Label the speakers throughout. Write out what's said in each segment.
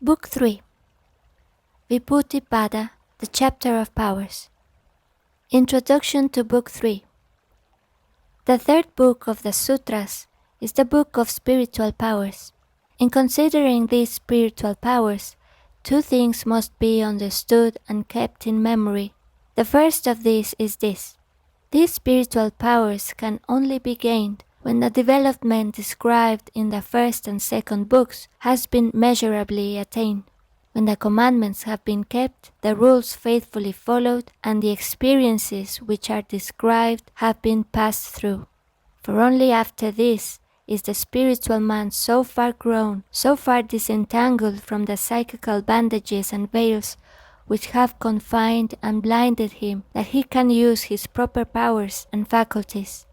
Speaker 1: Book 3 Vibhuti-pada, the Chapter of Powers. Introduction to Book 3. The third book of the Sutras is the book of spiritual powers. In considering these spiritual powers, two things must be understood and kept in memory. The first of these is this: these spiritual powers can only be gained when the development described in the first and second books has been measurably attained, when the commandments have been kept, the rules faithfully followed, and the experiences which are described have been passed through. For only after this is the spiritual man so far grown, so far disentangled from the psychical bandages and veils which have confined and blinded him, that he can use his proper powers and faculties.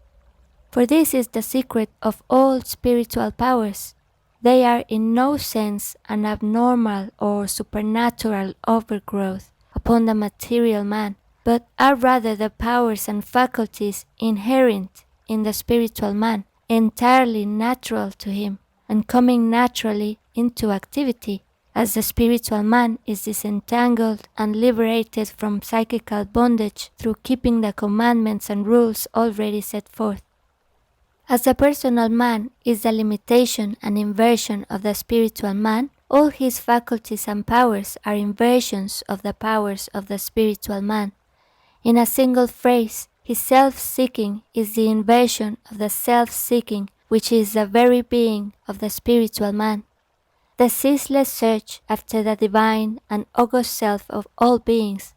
Speaker 1: For this is the secret of all spiritual powers. They are in no sense an abnormal or supernatural overgrowth upon the material man, but are rather the powers and faculties inherent in the spiritual man, entirely natural to him, and coming naturally into activity, as the spiritual man is disentangled and liberated from psychical bondage through keeping the commandments and rules already set forth. As the personal man is the limitation and inversion of the spiritual man, all his faculties and powers are inversions of the powers of the spiritual man. In a single phrase, his self-seeking is the inversion of the self-seeking which is the very being of the spiritual man. The ceaseless search after the divine and august self of all beings.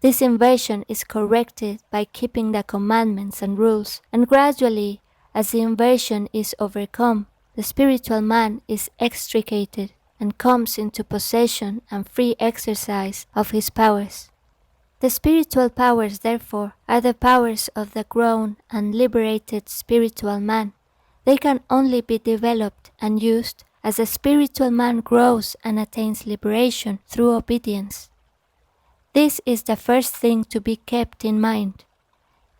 Speaker 1: This inversion is corrected by keeping the commandments and rules, and gradually, as the inversion is overcome, the spiritual man is extricated and comes into possession and free exercise of his powers. The spiritual powers, therefore, are the powers of the grown and liberated spiritual man. They can only be developed and used as the spiritual man grows and attains liberation through obedience. This is the first thing to be kept in mind.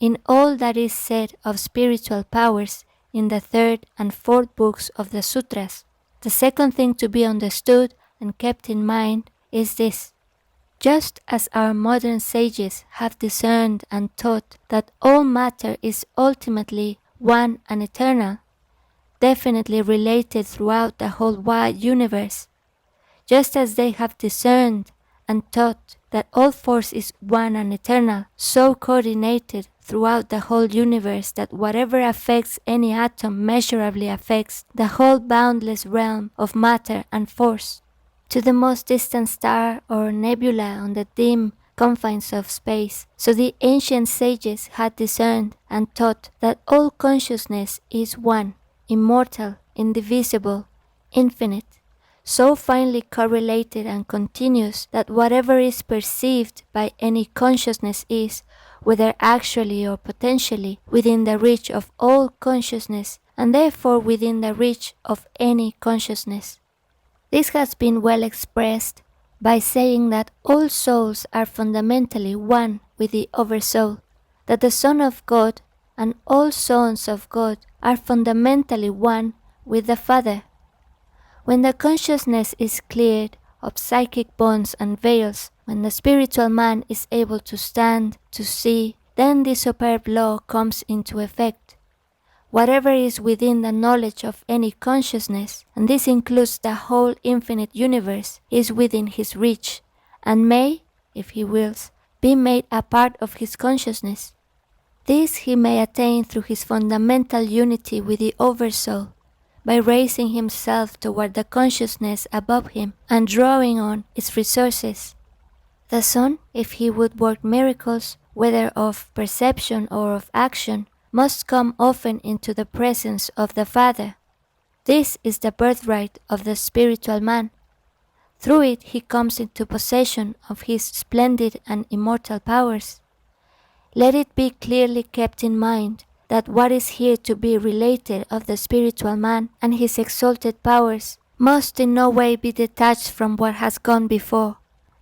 Speaker 1: In all that is said of spiritual powers in the third and fourth books of the Sutras, the second thing to be understood and kept in mind is this: just as our modern sages have discerned and taught that all matter is ultimately one and eternal, definitely related throughout the whole wide universe, just as they have discerned and taught that all force is one and eternal, so coordinated throughout the whole universe that whatever affects any atom measurably affects the whole boundless realm of matter and force, to the most distant star or nebula on the dim confines of space. So the ancient sages had discerned and taught that all consciousness is one, immortal, indivisible, infinite, so finely correlated and continuous that whatever is perceived by any consciousness is, whether actually or potentially, within the reach of all consciousness, and therefore within the reach of any consciousness. This has been well expressed by saying that all souls are fundamentally one with the Oversoul, that the Son of God and all sons of God are fundamentally one with the Father. When the consciousness is cleared of psychic bonds and veils, when the spiritual man is able to stand, to see, then this superb law comes into effect. Whatever is within the knowledge of any consciousness, and this includes the whole infinite universe, is within his reach, and may, if he wills, be made a part of his consciousness. This he may attain through his fundamental unity with the Oversoul, by raising himself toward the consciousness above him and drawing on its resources. The Son, if he would work miracles, whether of perception or of action, must come often into the presence of the Father. This is the birthright of the spiritual man. Through it he comes into possession of his splendid and immortal powers. Let it be clearly kept in mind that what is here to be related of the spiritual man and his exalted powers must in no way be detached from what has gone before.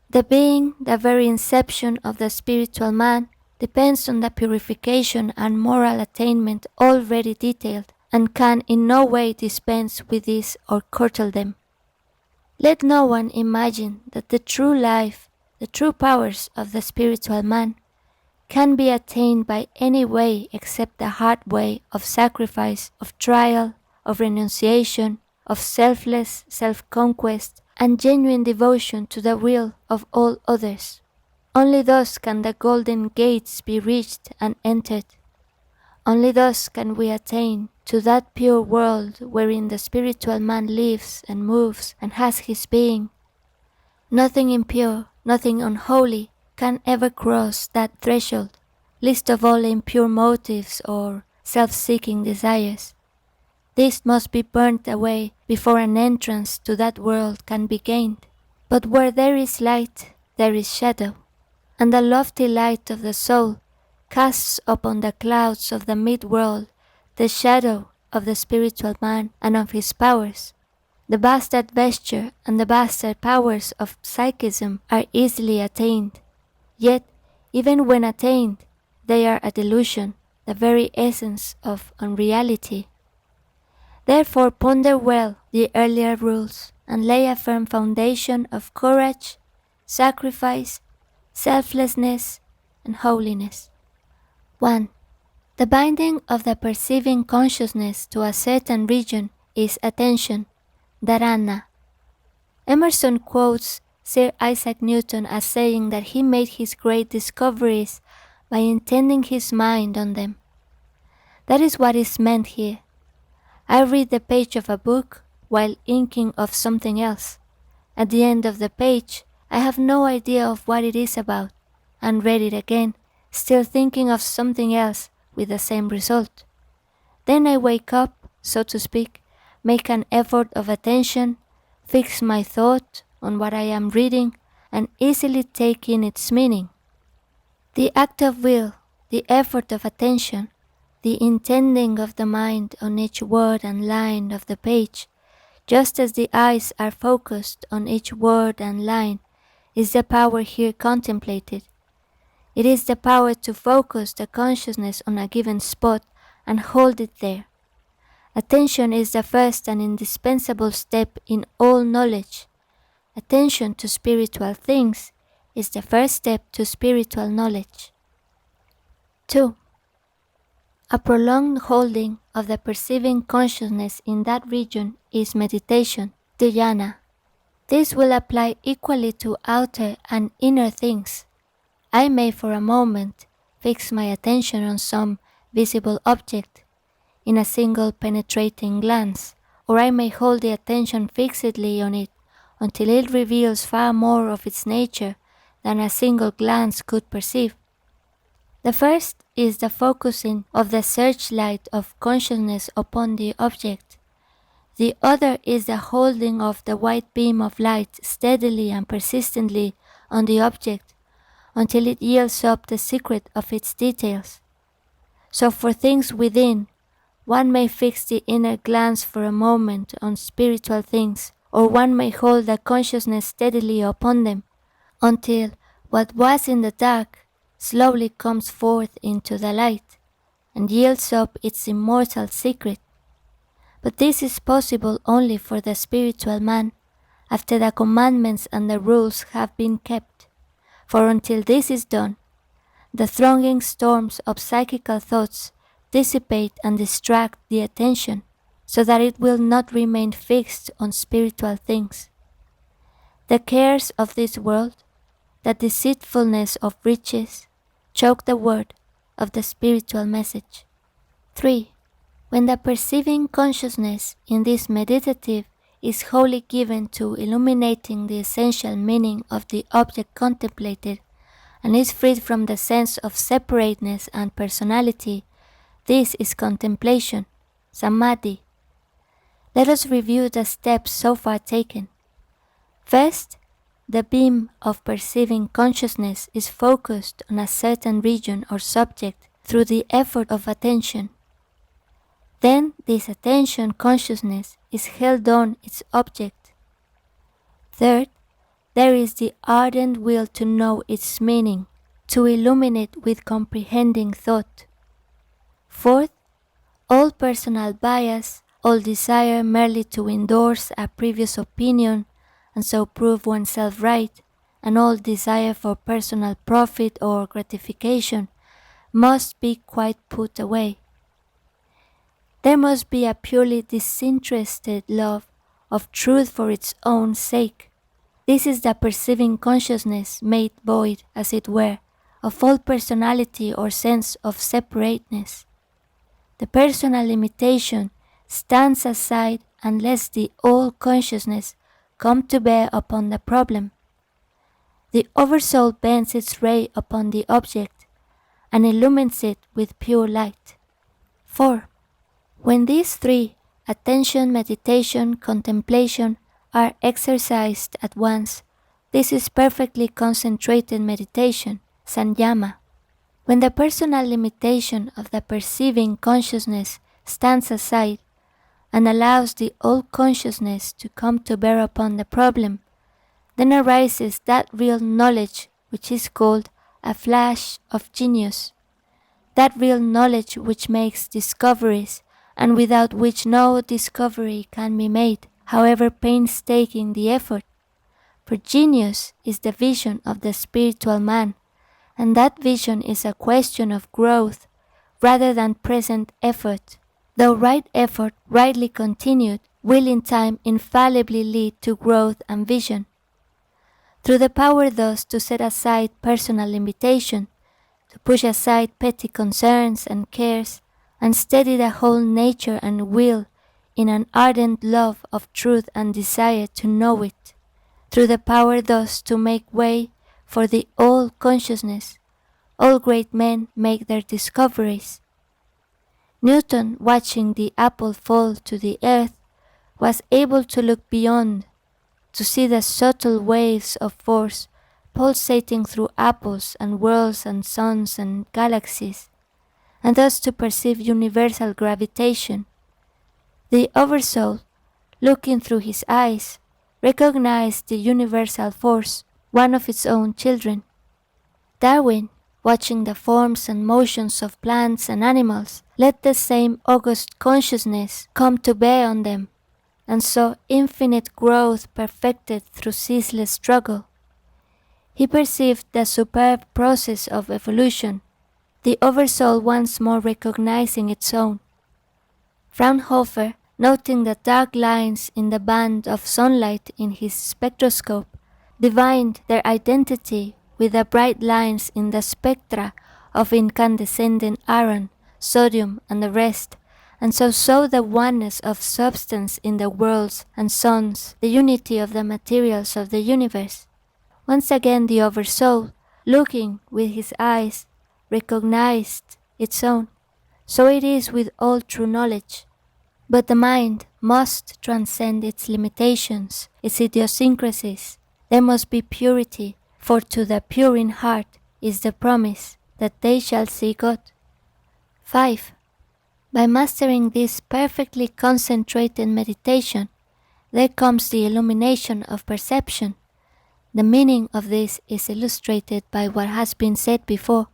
Speaker 1: The being, the very inception of the spiritual man, depends on the purification and moral attainment already detailed, and can in no way dispense with these or curtail them. Let no one imagine that the true life, the true powers of the spiritual man, can be attained by any way except the hard way of sacrifice, of trial, of renunciation, of selfless self-conquest, and genuine devotion to the will of all others. Only thus can the golden gates be reached and entered. Only thus can we attain to that pure world wherein the spiritual man lives and moves and has his being. Nothing impure, nothing unholy can ever cross that threshold, least of all impure motives or self-seeking desires. This must be burnt away before an entrance to that world can be gained. But where there is light, there is shadow, and the lofty light of the soul casts upon the clouds of the mid-world the shadow of the spiritual man and of his powers. The bastard vesture and the bastard powers of psychism are easily attained, yet even when attained, they are a delusion, the very essence of unreality. Therefore ponder well the earlier rules and lay a firm foundation of courage, sacrifice, selflessness, and holiness. 1. The binding of the perceiving consciousness to a certain region is attention, dharana. Emerson quotes Sir Isaac Newton as saying that he made his great discoveries by intending his mind on them. That is what is meant here. I read the page of a book while inking of something else. At the end of the page, I have no idea of what it is about, and read it again, still thinking of something else with the same result. Then I wake up, so to speak, make an effort of attention, fix my thought on what I am reading, and easily take in its meaning. The act of will, the effort of attention, the intending of the mind on each word and line of the page, just as the eyes are focused on each word and line, is the power here contemplated. It is the power to focus the consciousness on a given spot and hold it there. Attention is the first and indispensable step in all knowledge. Attention to spiritual things is the first step to spiritual knowledge. 2. A prolonged holding of the perceiving consciousness in that region is meditation, dhyana. This will apply equally to outer and inner things. I may for a moment fix my attention on some visible object in a single penetrating glance, or I may hold the attention fixedly on it until it reveals far more of its nature than a single glance could perceive. The first is the focusing of the searchlight of consciousness upon the object. The other is the holding of the white beam of light steadily and persistently on the object until it yields up the secret of its details. So for things within, one may fix the inner glance for a moment on spiritual things, or one may hold the consciousness steadily upon them until what was in the dark slowly comes forth into the light and yields up its immortal secret. But this is possible only for the spiritual man after the commandments and the rules have been kept, for until this is done, the thronging storms of psychical thoughts dissipate and distract the attention so that it will not remain fixed on spiritual things. The cares of this world, the deceitfulness of riches, choke the word of the spiritual message. 3. When the perceiving consciousness in this meditative is wholly given to illuminating the essential meaning of the object contemplated and is freed from the sense of separateness and personality, this is contemplation, samadhi. Let us review the steps so far taken. First, the beam of perceiving consciousness is focused on a certain region or subject through the effort of attention. Then this attention consciousness is held on its object. Third, there is the ardent will to know its meaning, to illuminate with comprehending thought. Fourth, all personal bias, all desire merely to endorse a previous opinion, and so prove oneself right, and all desire for personal profit or gratification must be quite put away. There must be a purely disinterested love of truth for its own sake. This is the perceiving consciousness made void, as it were, of all personality or sense of separateness. The personal limitation stands aside unless the all-consciousness come to bear upon the problem. The Oversoul bends its ray upon the object and illumines it with pure light. 4. When these three, attention, meditation, contemplation, are exercised at once, this is perfectly concentrated meditation, sanyama. When the personal limitation of the perceiving consciousness stands aside and allows the all-consciousness to come to bear upon the problem, then arises that real knowledge which is called a flash of genius, that real knowledge which makes discoveries and without which no discovery can be made, however painstaking the effort. For genius is the vision of the spiritual man, and that vision is a question of growth rather than present effort, though right effort, rightly continued, will in time infallibly lead to growth and vision. Through the power thus to set aside personal limitation, to push aside petty concerns and cares, and steady the whole nature and will in an ardent love of truth and desire to know it, through the power thus to make way for the all-consciousness, all great men make their discoveries. Newton, watching the apple fall to the earth, was able to look beyond, to see the subtle waves of force pulsating through apples and worlds and suns and galaxies, and thus to perceive universal gravitation. The Oversoul, looking through his eyes, recognized the universal force, one of its own children. Darwin, watching the forms and motions of plants and animals, let the same august consciousness come to bear on them, and saw infinite growth perfected through ceaseless struggle. He perceived the superb process of evolution, the Oversoul once more recognizing its own. Fraunhofer, noting the dark lines in the band of sunlight in his spectroscope, divined their identity with the bright lines in the spectra of incandescent iron, sodium, and the rest, and so saw the oneness of substance in the worlds and suns, the unity of the materials of the universe. Once again the Oversoul, looking with his eyes, recognized its own. So it is with all true knowledge. But the mind must transcend its limitations, its idiosyncrasies. There must be purity, for to the pure in heart is the promise that they shall see God. 5. By mastering this perfectly concentrated meditation, there comes the illumination of perception. The meaning of this is illustrated by what has been said before.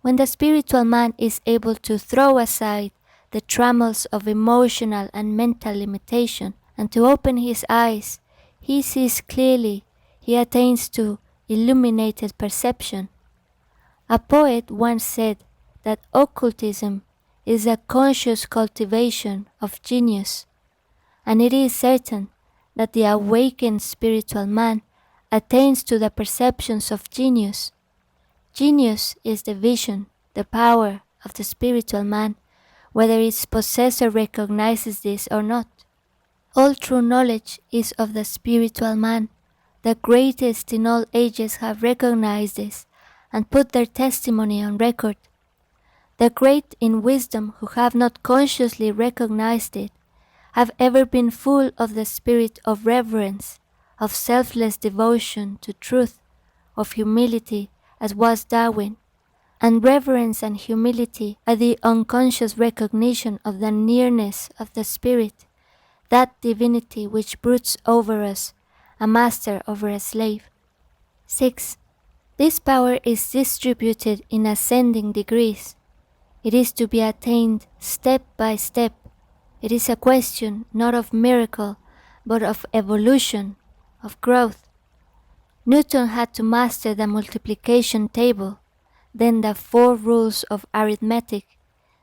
Speaker 1: When the spiritual man is able to throw aside the trammels of emotional and mental limitation and to open his eyes, he sees clearly, he attains to illuminated perception. A poet once said that occultism is a conscious cultivation of genius, and it is certain that the awakened spiritual man attains to the perceptions of genius. Genius is the vision, the power of the spiritual man, whether its possessor recognizes this or not. All true knowledge is of the spiritual man. The greatest in all ages have recognized this and put their testimony on record. The great in wisdom who have not consciously recognized it have ever been full of the spirit of reverence, of selfless devotion to truth, of humility, as was Darwin. And reverence and humility are the unconscious recognition of the nearness of the Spirit, that divinity which broods over us, a master over a slave. 6. This power is distributed in ascending degrees. It is to be attained step by step. It is a question not of miracle, but of evolution, of growth. Newton had to master the multiplication table, then the 4 rules of arithmetic,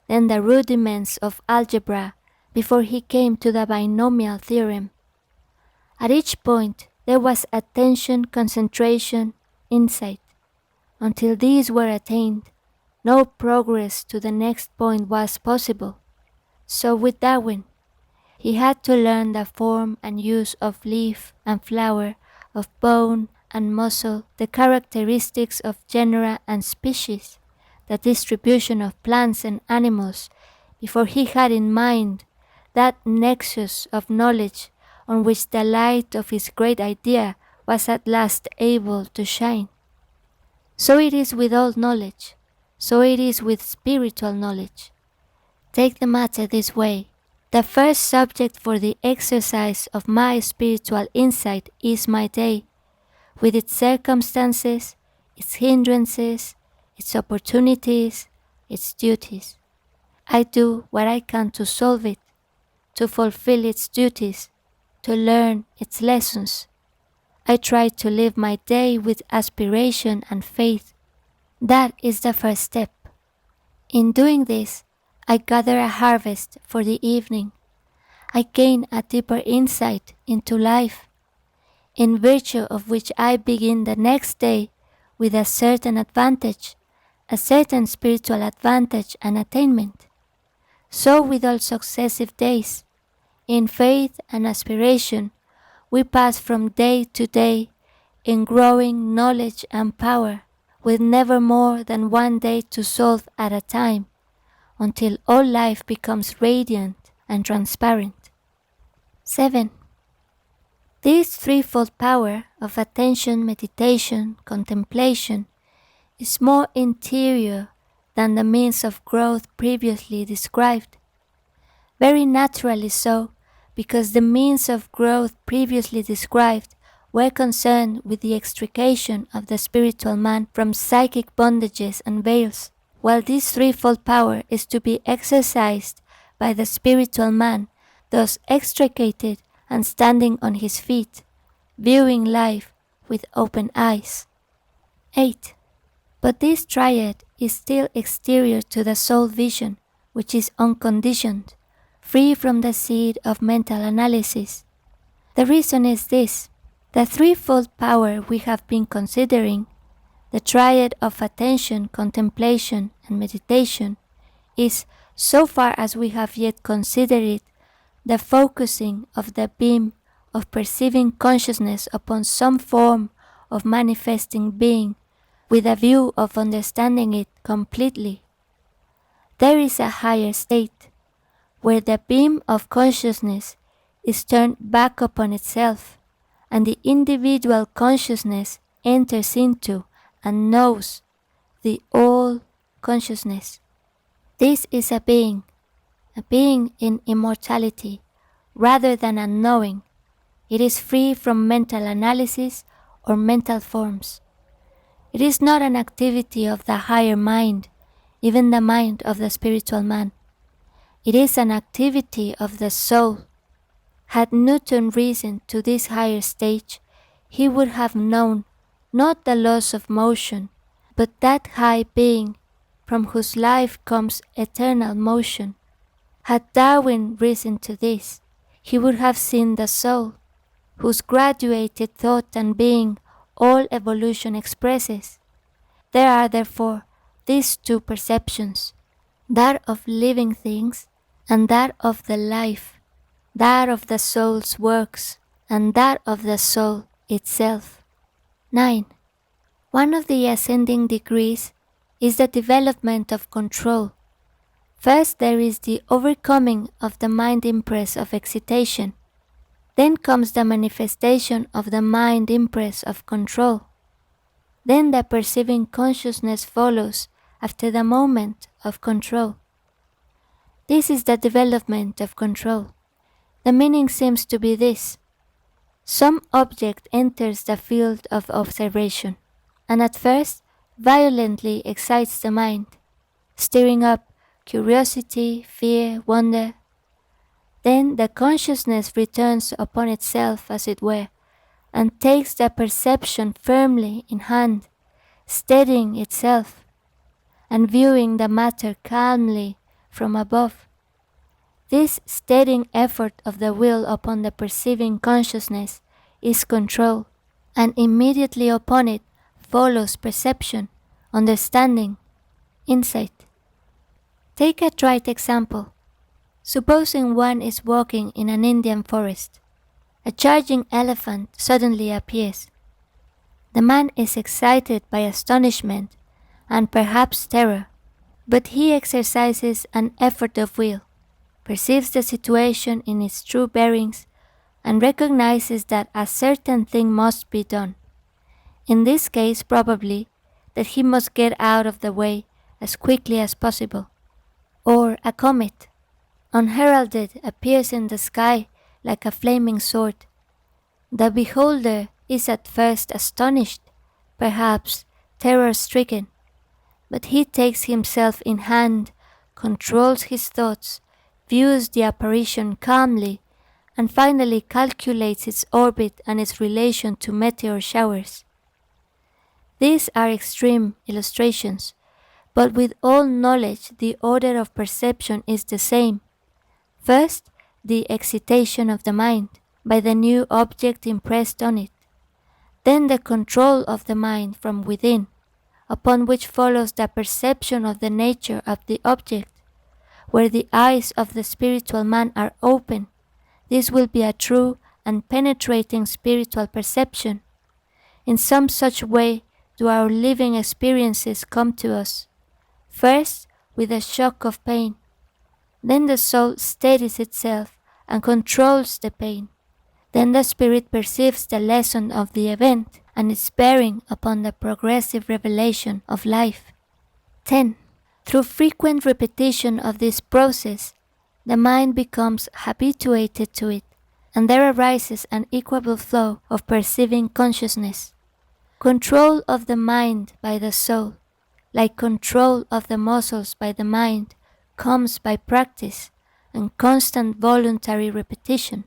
Speaker 1: then the rudiments of algebra, before he came to the binomial theorem. At each point there was attention, concentration, insight. Until these were attained, no progress to the next point was possible. So with Darwin, he had to learn the form and use of leaf and flower, of bone and muscle, the characteristics of genera and species, the distribution of plants and animals, before he had in mind that nexus of knowledge on which the light of his great idea was at last able to shine. So it is with all knowledge, so it is with spiritual knowledge. Take the matter this way. The first subject for the exercise of my spiritual insight is my day, with its circumstances, its hindrances, its opportunities, its duties. I do what I can to solve it, to fulfill its duties, to learn its lessons. I try to live my day with aspiration and faith. That is the first step. In doing this, I gather a harvest for the evening. I gain a deeper insight into life, in virtue of which I begin the next day with a certain advantage, a certain spiritual advantage and attainment. So with all successive days, in faith and aspiration, we pass from day to day in growing knowledge and power, with never more than one day to solve at a time, until all life becomes radiant and transparent. 7. This threefold power of attention, meditation, contemplation is more interior than the means of growth previously described. Very naturally so, because the means of growth previously described were concerned with the extrication of the spiritual man from psychic bondages and veils, while this threefold power is to be exercised by the spiritual man, thus extricated and standing on his feet, viewing life with open eyes. 8. But this triad is still exterior to the soul vision, which is unconditioned, free from the seed of mental analysis. The reason is this: the threefold power we have been considering, the triad of attention, contemplation, and meditation, is, so far as we have yet considered it, the focusing of the beam of perceiving consciousness upon some form of manifesting being, with a view of understanding it completely. There is a higher state, where the beam of consciousness is turned back upon itself, and the individual consciousness enters into and knows the all consciousness. This is a being in immortality, rather than a knowing. It is free from mental analysis or mental forms. It is not an activity of the higher mind, even the mind of the spiritual man. It is an activity of the soul. Had Newton risen to this higher stage, he would have known not the laws of motion, but that high being from whose life comes eternal motion. Had Darwin risen to this, he would have seen the soul, whose graduated thought and being all evolution expresses. There are therefore these two perceptions, that of living things and that of the life, that of the soul's works and that of the soul itself. 9. One of the ascending degrees is the development of control. First there is the overcoming of the mind impress of excitation. Then comes the manifestation of the mind impress of control. Then the perceiving consciousness follows after the moment of control. This is the development of control. The meaning seems to be this: some object enters the field of observation, and at first violently excites the mind, stirring up curiosity, fear, wonder. Then the consciousness returns upon itself, as it were, and takes the perception firmly in hand, steadying itself, and viewing the matter calmly from above. This steadying effort of the will upon the perceiving consciousness is control, and immediately upon it follows perception, understanding, insight. Take a trite example. Supposing one is walking in an Indian forest. A charging elephant suddenly appears. The man is excited by astonishment and perhaps terror, but he exercises an effort of will, perceives the situation in its true bearings, and recognizes that a certain thing must be done. In this case, probably, that he must get out of the way as quickly as possible. Or a comet, unheralded, appears in the sky like a flaming sword. The beholder is at first astonished, perhaps terror-stricken, but he takes himself in hand, controls his thoughts, views the apparition calmly, and finally calculates its orbit and its relation to meteor showers. These are extreme illustrations, but with all knowledge the order of perception is the same. First, the excitation of the mind by the new object impressed on it, then the control of the mind from within, upon which follows the perception of the nature of the object. Where the eyes of the spiritual man are open, this will be a true and penetrating spiritual perception. In some such way do our living experiences come to us, first with a shock of pain. Then the soul steadies itself and controls the pain. Then the spirit perceives the lesson of the event and its bearing upon the progressive revelation of life. 10. Through frequent repetition of this process, the mind becomes habituated to it, and there arises an equable flow of perceiving consciousness. Control of the mind by the soul, like control of the muscles by the mind, comes by practice and constant voluntary repetition.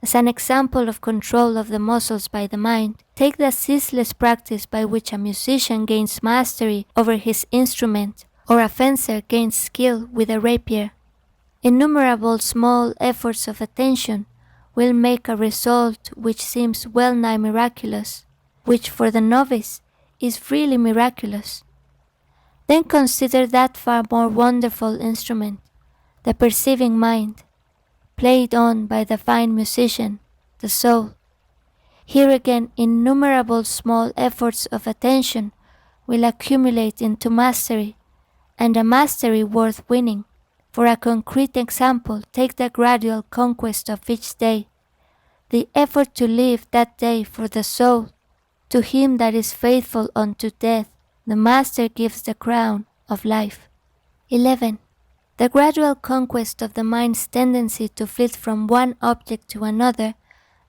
Speaker 1: As an example of control of the muscles by the mind, take the ceaseless practice by which a musician gains mastery over his instrument or a fencer gains skill with a rapier. Innumerable small efforts of attention will make a result which seems well-nigh miraculous, which for the novice is really miraculous. Then consider that far more wonderful instrument, the perceiving mind, played on by the fine musician, the soul. Here again innumerable small efforts of attention will accumulate into mastery, and a mastery worth winning. For a concrete example, take the gradual conquest of each day, the effort to live that day for the soul. To him that is faithful unto death, the Master gives the crown of life. 11. The gradual conquest of the mind's tendency to flit from one object to another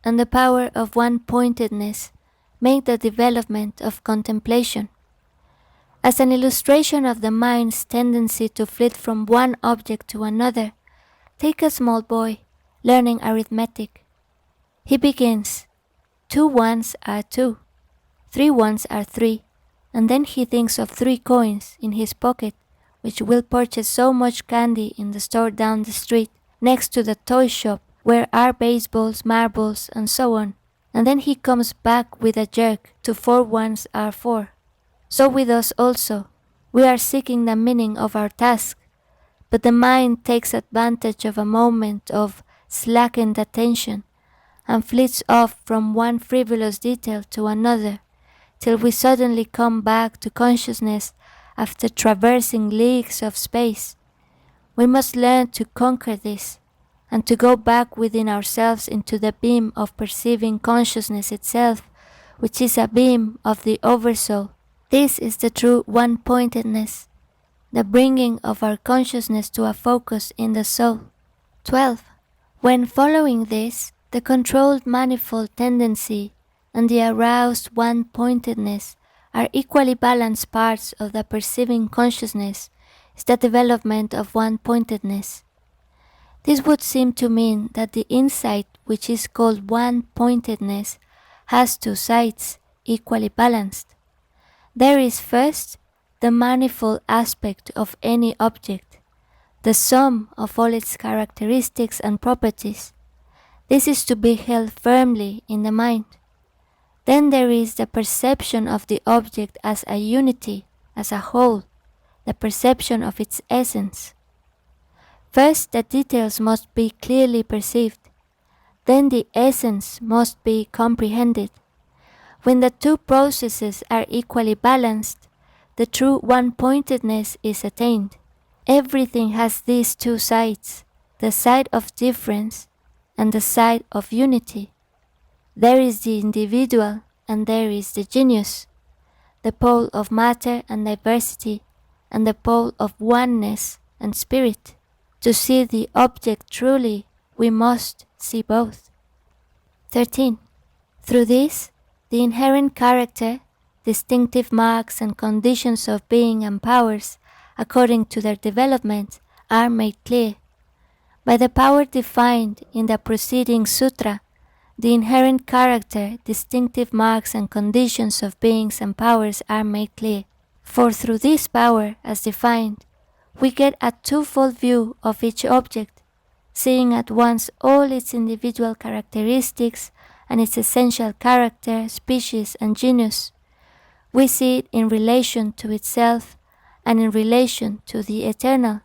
Speaker 1: and the power of one-pointedness make the development of contemplation. As an illustration of the mind's tendency to flit from one object to another, take a small boy learning arithmetic. He begins, 2 ones are 2, 3 ones are 3, and then he thinks of 3 coins in his pocket, which will purchase so much candy in the store down the street, next to the toy shop where are baseballs, marbles, and so on. And then he comes back with a jerk to 4 ones are 4. So with us also, we are seeking the meaning of our task, but the mind takes advantage of a moment of slackened attention and flits off from one frivolous detail to another, till we suddenly come back to consciousness after traversing leagues of space. We must learn to conquer this, and to go back within ourselves into the beam of perceiving consciousness itself, which is a beam of the Oversoul. This is the true one-pointedness, the bringing of our consciousness to a focus in the soul. 12. When following this, the controlled manifold tendency and the aroused one-pointedness are equally balanced parts of the perceiving consciousness, is the development of one-pointedness. This would seem to mean that the insight which is called one-pointedness has two sides, equally balanced. There is first the manifold aspect of any object, the sum of all its characteristics and properties. This is to be held firmly in the mind. Then there is the perception of the object as a unity, as a whole, the perception of its essence. First, the details must be clearly perceived. Then the essence must be comprehended. When the two processes are equally balanced, the true one-pointedness is attained. Everything has these two sides, the side of difference and the side of unity. There is the individual and there is the genius, the pole of matter and diversity and the pole of oneness and spirit. To see the object truly, we must see both. 13. Through this, the inherent character, distinctive marks and conditions of being and powers, according to their development, are made clear. By the power defined in the preceding sutra, the inherent character, distinctive marks and conditions of beings and powers are made clear. For through this power, as defined, we get a twofold view of each object, seeing at once all its individual characteristics and its essential character, species, and genus. We see it in relation to itself and in relation to the eternal.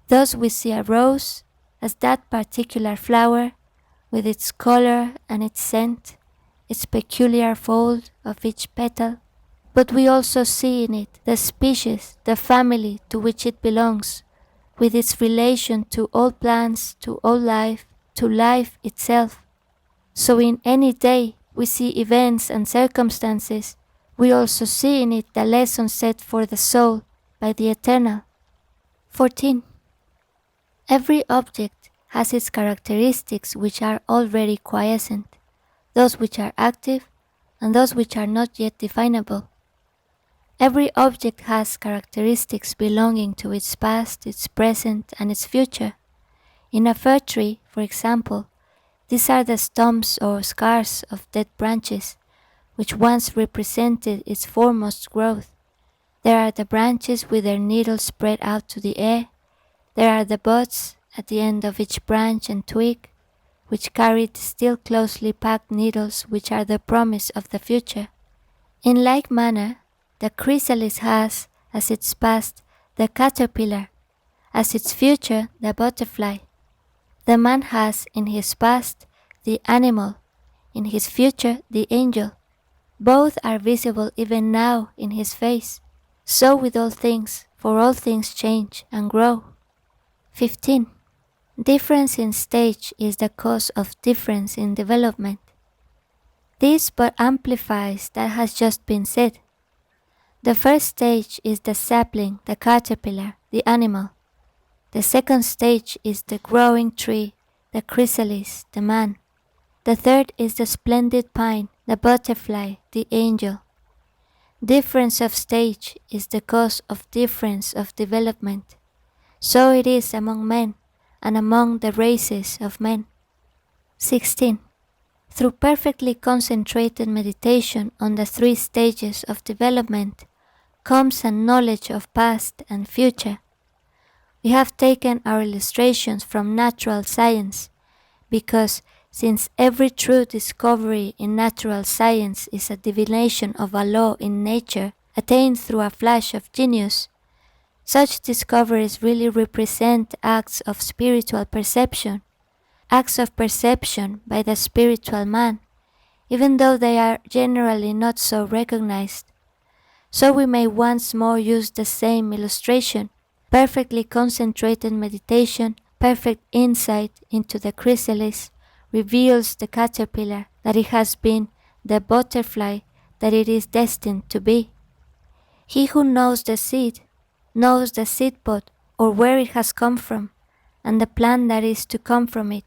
Speaker 1: Thus we see a rose as that particular flower, with its color and its scent, its peculiar fold of each petal, but we also see in it the species, the family to which it belongs, with its relation to all plants, to all life, to life itself. So in any day we see events and circumstances, we also see in it the lesson set for the soul by the Eternal. 14. Every object has its characteristics which are already quiescent, those which are active, and those which are not yet definable. Every object has characteristics belonging to its past, its present, and its future. In a fir tree, for example, these are the stumps or scars of dead branches, which once represented its foremost growth. There are the branches with their needles spread out to the air. There are the buds at the end of each branch and twig, which carried still closely packed needles which are the promise of the future. In like manner, the chrysalis has, as its past, the caterpillar, as its future, the butterfly. The man has, in his past, the animal, in his future, the angel. Both are visible even now in his face. So with all things, for all things change and grow. 15. Difference in stage is the cause of difference in development. This but amplifies that has just been said. The first stage is the sapling, the caterpillar, the animal. The second stage is the growing tree, the chrysalis, the man. The third is the splendid pine, the butterfly, the angel. Difference of stage is the cause of difference of development. So it is among men and among the races of men. 16. Through perfectly concentrated meditation on the three stages of development comes a knowledge of past and future. We have taken our illustrations from natural science because since every true discovery in natural science is a divination of a law in nature attained through a flash of genius, such discoveries really represent acts of spiritual perception, acts of perception by the spiritual man, even though they are generally not so recognized. So we may once more use the same illustration: perfectly concentrated meditation, perfect insight into the chrysalis, reveals the caterpillar that it has been, the butterfly that it is destined to be. He who knows the seed pod or where it has come from, and the plant that is to come from it.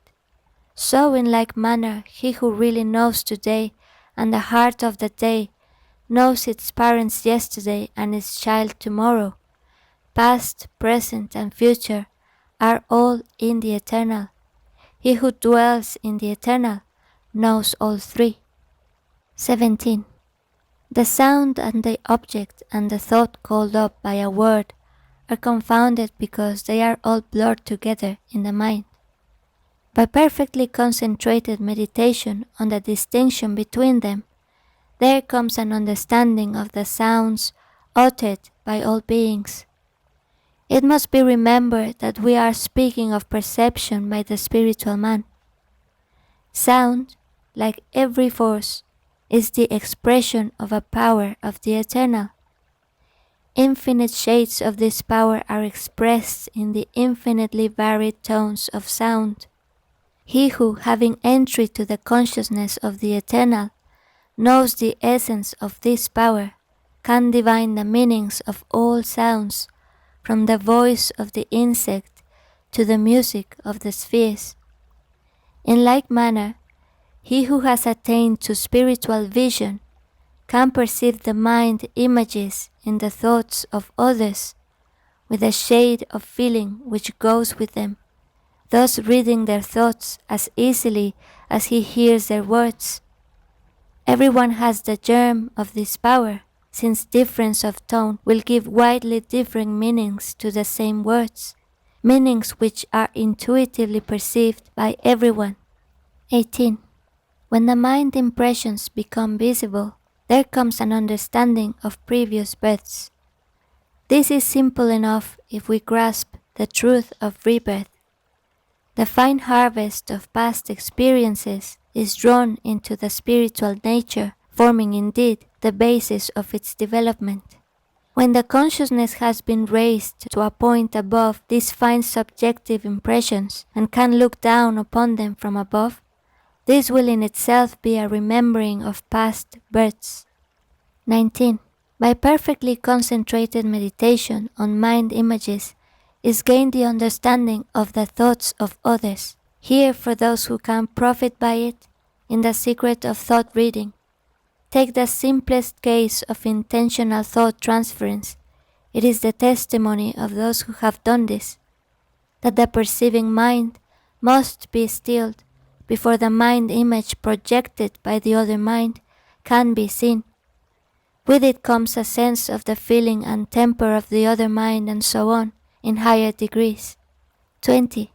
Speaker 1: So in like manner, he who really knows today and the heart of the day knows its parents yesterday and its child tomorrow. Past, present, and future are all in the eternal. He who dwells in the eternal knows all three. 17. The sound and the object and the thought called up by a word are confounded because they are all blurred together in the mind. By perfectly concentrated meditation on the distinction between them, there comes an understanding of the sounds uttered by all beings. It must be remembered that we are speaking of perception by the spiritual man. Sound, like every force, is the expression of a power of the eternal. Infinite shades of this power are expressed in the infinitely varied tones of sound. He who, having entry to the consciousness of the eternal, knows the essence of this power, can divine the meanings of all sounds, from the voice of the insect to the music of the spheres. In like manner, he who has attained to spiritual vision can perceive the mind images in the thoughts of others with a shade of feeling which goes with them, thus reading their thoughts as easily as he hears their words. Everyone has the germ of this power, since difference of tone will give widely differing meanings to the same words, meanings which are intuitively perceived by everyone. 18. When the mind impressions become visible, there comes an understanding of previous births. This is simple enough if we grasp the truth of rebirth. The fine harvest of past experiences is drawn into the spiritual nature, forming indeed the basis of its development. When the consciousness has been raised to a point above these fine subjective impressions and can look down upon them from above, this will in itself be a remembering of past births. 19. By perfectly concentrated meditation on mind images is gained the understanding of the thoughts of others. Here, for those who can profit by it, in the secret of thought reading, take the simplest case of intentional thought transference. It is the testimony of those who have done this, that the perceiving mind must be stilled before the mind image projected by the other mind can be seen. With it comes a sense of the feeling and temper of the other mind, and so on, in higher degrees. 20.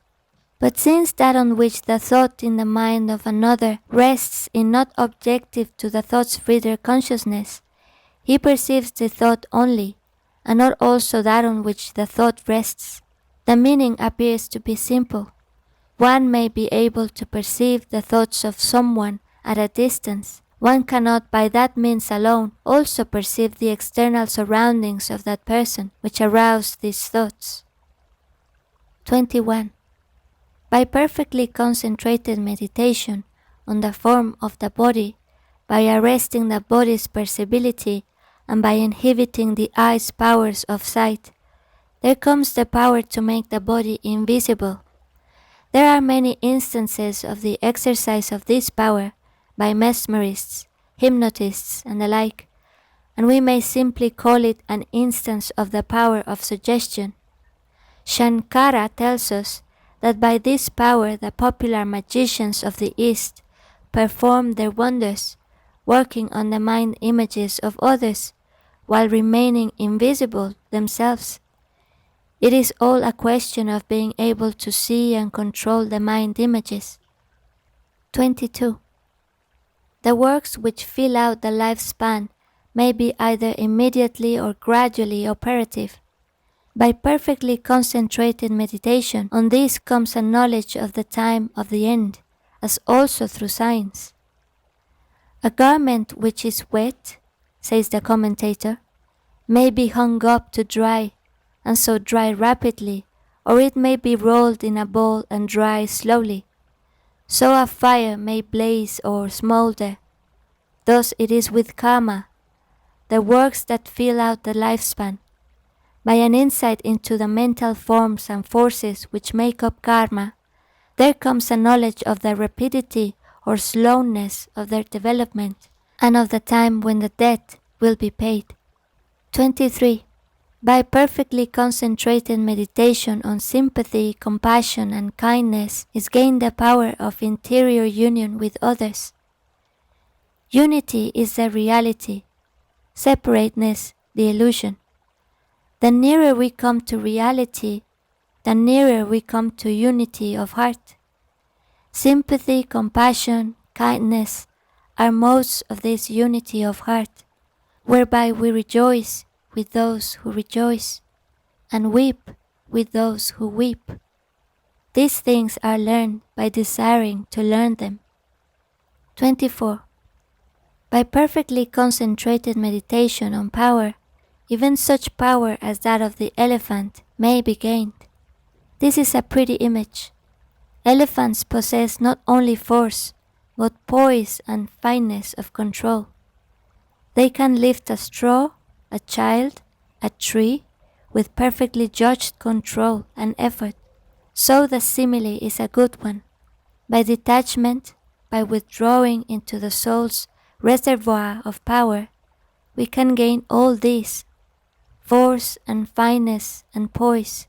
Speaker 1: But since that on which the thought in the mind of another rests is not objective to the thought's reader consciousness, he perceives the thought only, and not also that on which the thought rests. The meaning appears to be simple. One may be able to perceive the thoughts of someone at a distance. One cannot by that means alone also perceive the external surroundings of that person which arouse these thoughts. 21. By perfectly concentrated meditation on the form of the body, by arresting the body's perceptibility, and by inhibiting the eye's powers of sight, there comes the power to make the body invisible. There are many instances of the exercise of this power by mesmerists, hypnotists, and the like, and we may simply call it an instance of the power of suggestion. Shankara tells us that by this power the popular magicians of the East perform their wonders, working on the mind images of others, while remaining invisible themselves. It is all a question of being able to see and control the mind images. 22. The works which fill out the lifespan may be either immediately or gradually operative. By perfectly concentrated meditation on this comes a knowledge of the time of the end, as also through science. A garment which is wet, says the commentator, may be hung up to dry, and so dry rapidly, or it may be rolled in a ball and dry slowly. So a fire may blaze or smolder. Thus it is with karma, the works that fill out the lifespan. By an insight into the mental forms and forces which make up karma, there comes a knowledge of the rapidity or slowness of their development, and of the time when the debt will be paid. 23. By perfectly concentrated meditation on sympathy, compassion, and kindness is gained the power of interior union with others. Unity is the reality, separateness the illusion. The nearer we come to reality, the nearer we come to unity of heart. Sympathy, compassion, kindness are modes of this unity of heart, whereby we rejoice with those who rejoice, and weep with those who weep. These things are learned by desiring to learn them. 24. By perfectly concentrated meditation on power, even such power as that of the elephant may be gained. This is a pretty image. Elephants possess not only force, but poise and fineness of control. They can lift a straw, a child, a tree, with perfectly judged control and effort. So the simile is a good one. By detachment, by withdrawing into the soul's reservoir of power, we can gain all these: force and fineness and poise,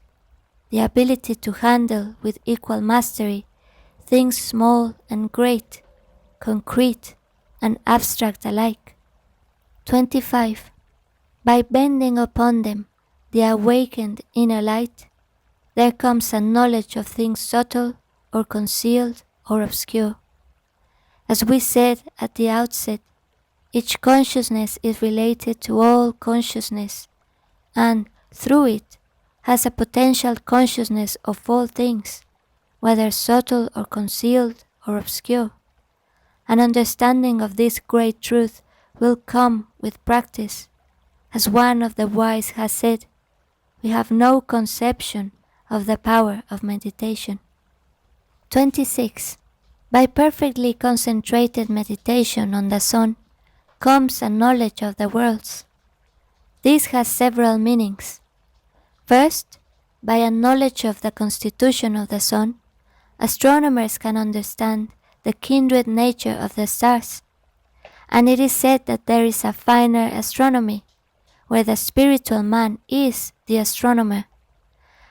Speaker 1: the ability to handle with equal mastery things small and great, concrete and abstract alike. 25. By bending upon them the awakened inner light, there comes a knowledge of things subtle or concealed or obscure. As we said at the outset, each consciousness is related to all consciousness, and through it has a potential consciousness of all things, whether subtle or concealed or obscure. An understanding of this great truth will come with practice. As one of the wise has said, we have no conception of the power of meditation. 26. By perfectly concentrated meditation on the sun comes a knowledge of the worlds. This has several meanings. First, by a knowledge of the constitution of the sun, astronomers can understand the kindred nature of the stars, and it is said that there is a finer astronomy, where the spiritual man is the astronomer.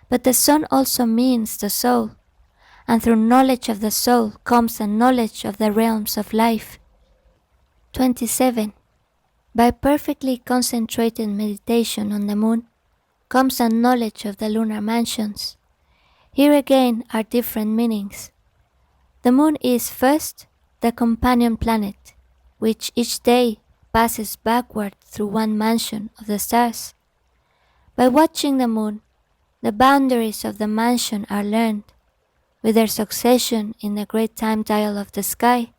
Speaker 1: But the sun also means the soul, and through knowledge of the soul comes a knowledge of the realms of life. 27. By perfectly concentrated meditation on the moon comes a knowledge of the lunar mansions. Here again are different meanings. The moon is first the companion planet, which each day passes backward through one mansion of the stars. By watching the moon, the boundaries of the mansion are learned, with their succession in the great time dial of the sky.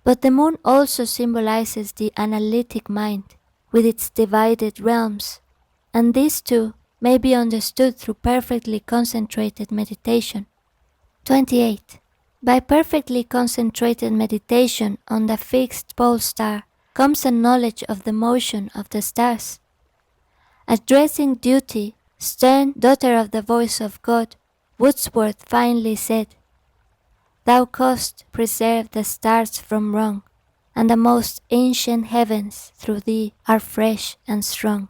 Speaker 1: But the moon also symbolizes the analytic mind, with its divided realms, and these too may be understood through perfectly concentrated meditation. 28. By perfectly concentrated meditation on the fixed pole star comes a knowledge of the motion of the stars. Addressing duty, stern daughter of the voice of God, Wordsworth finely said, "Thou cost preserve the stars from wrong, and the most ancient heavens through thee are fresh and strong,"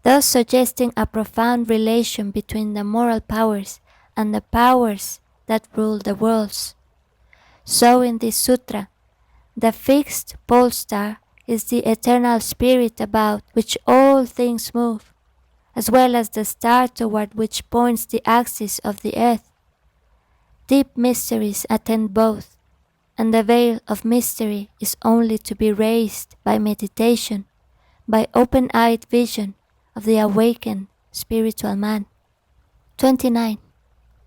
Speaker 1: thus suggesting a profound relation between the moral powers and the powers that rule the worlds. So in this sutra, the fixed pole star is the eternal spirit about which all things move, as well as the star toward which points the axis of the earth. Deep mysteries attend both, and the veil of mystery is only to be raised by meditation, by open-eyed vision of the awakened spiritual man. 29.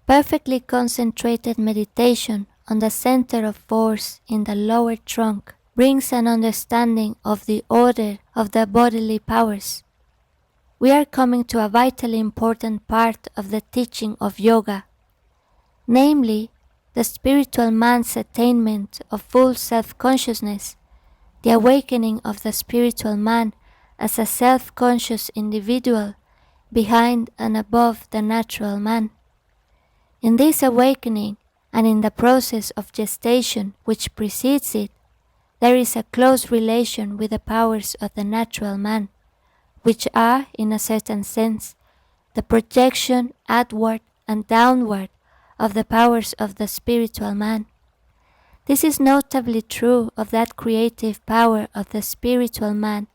Speaker 1: Perfectly concentrated meditation on the center of force in the lower trunk brings an understanding of the order of the bodily powers. We are coming to a vitally important part of the teaching of yoga, namely, the spiritual man's attainment of full self-consciousness, the awakening of the spiritual man as a self-conscious individual behind and above the natural man. In this awakening, and in the process of gestation which precedes it, there is a close relation with the powers of the natural man, which are, in a certain sense, the projection outward and downward of the powers of the spiritual man. This is notably true of that creative power of the spiritual man,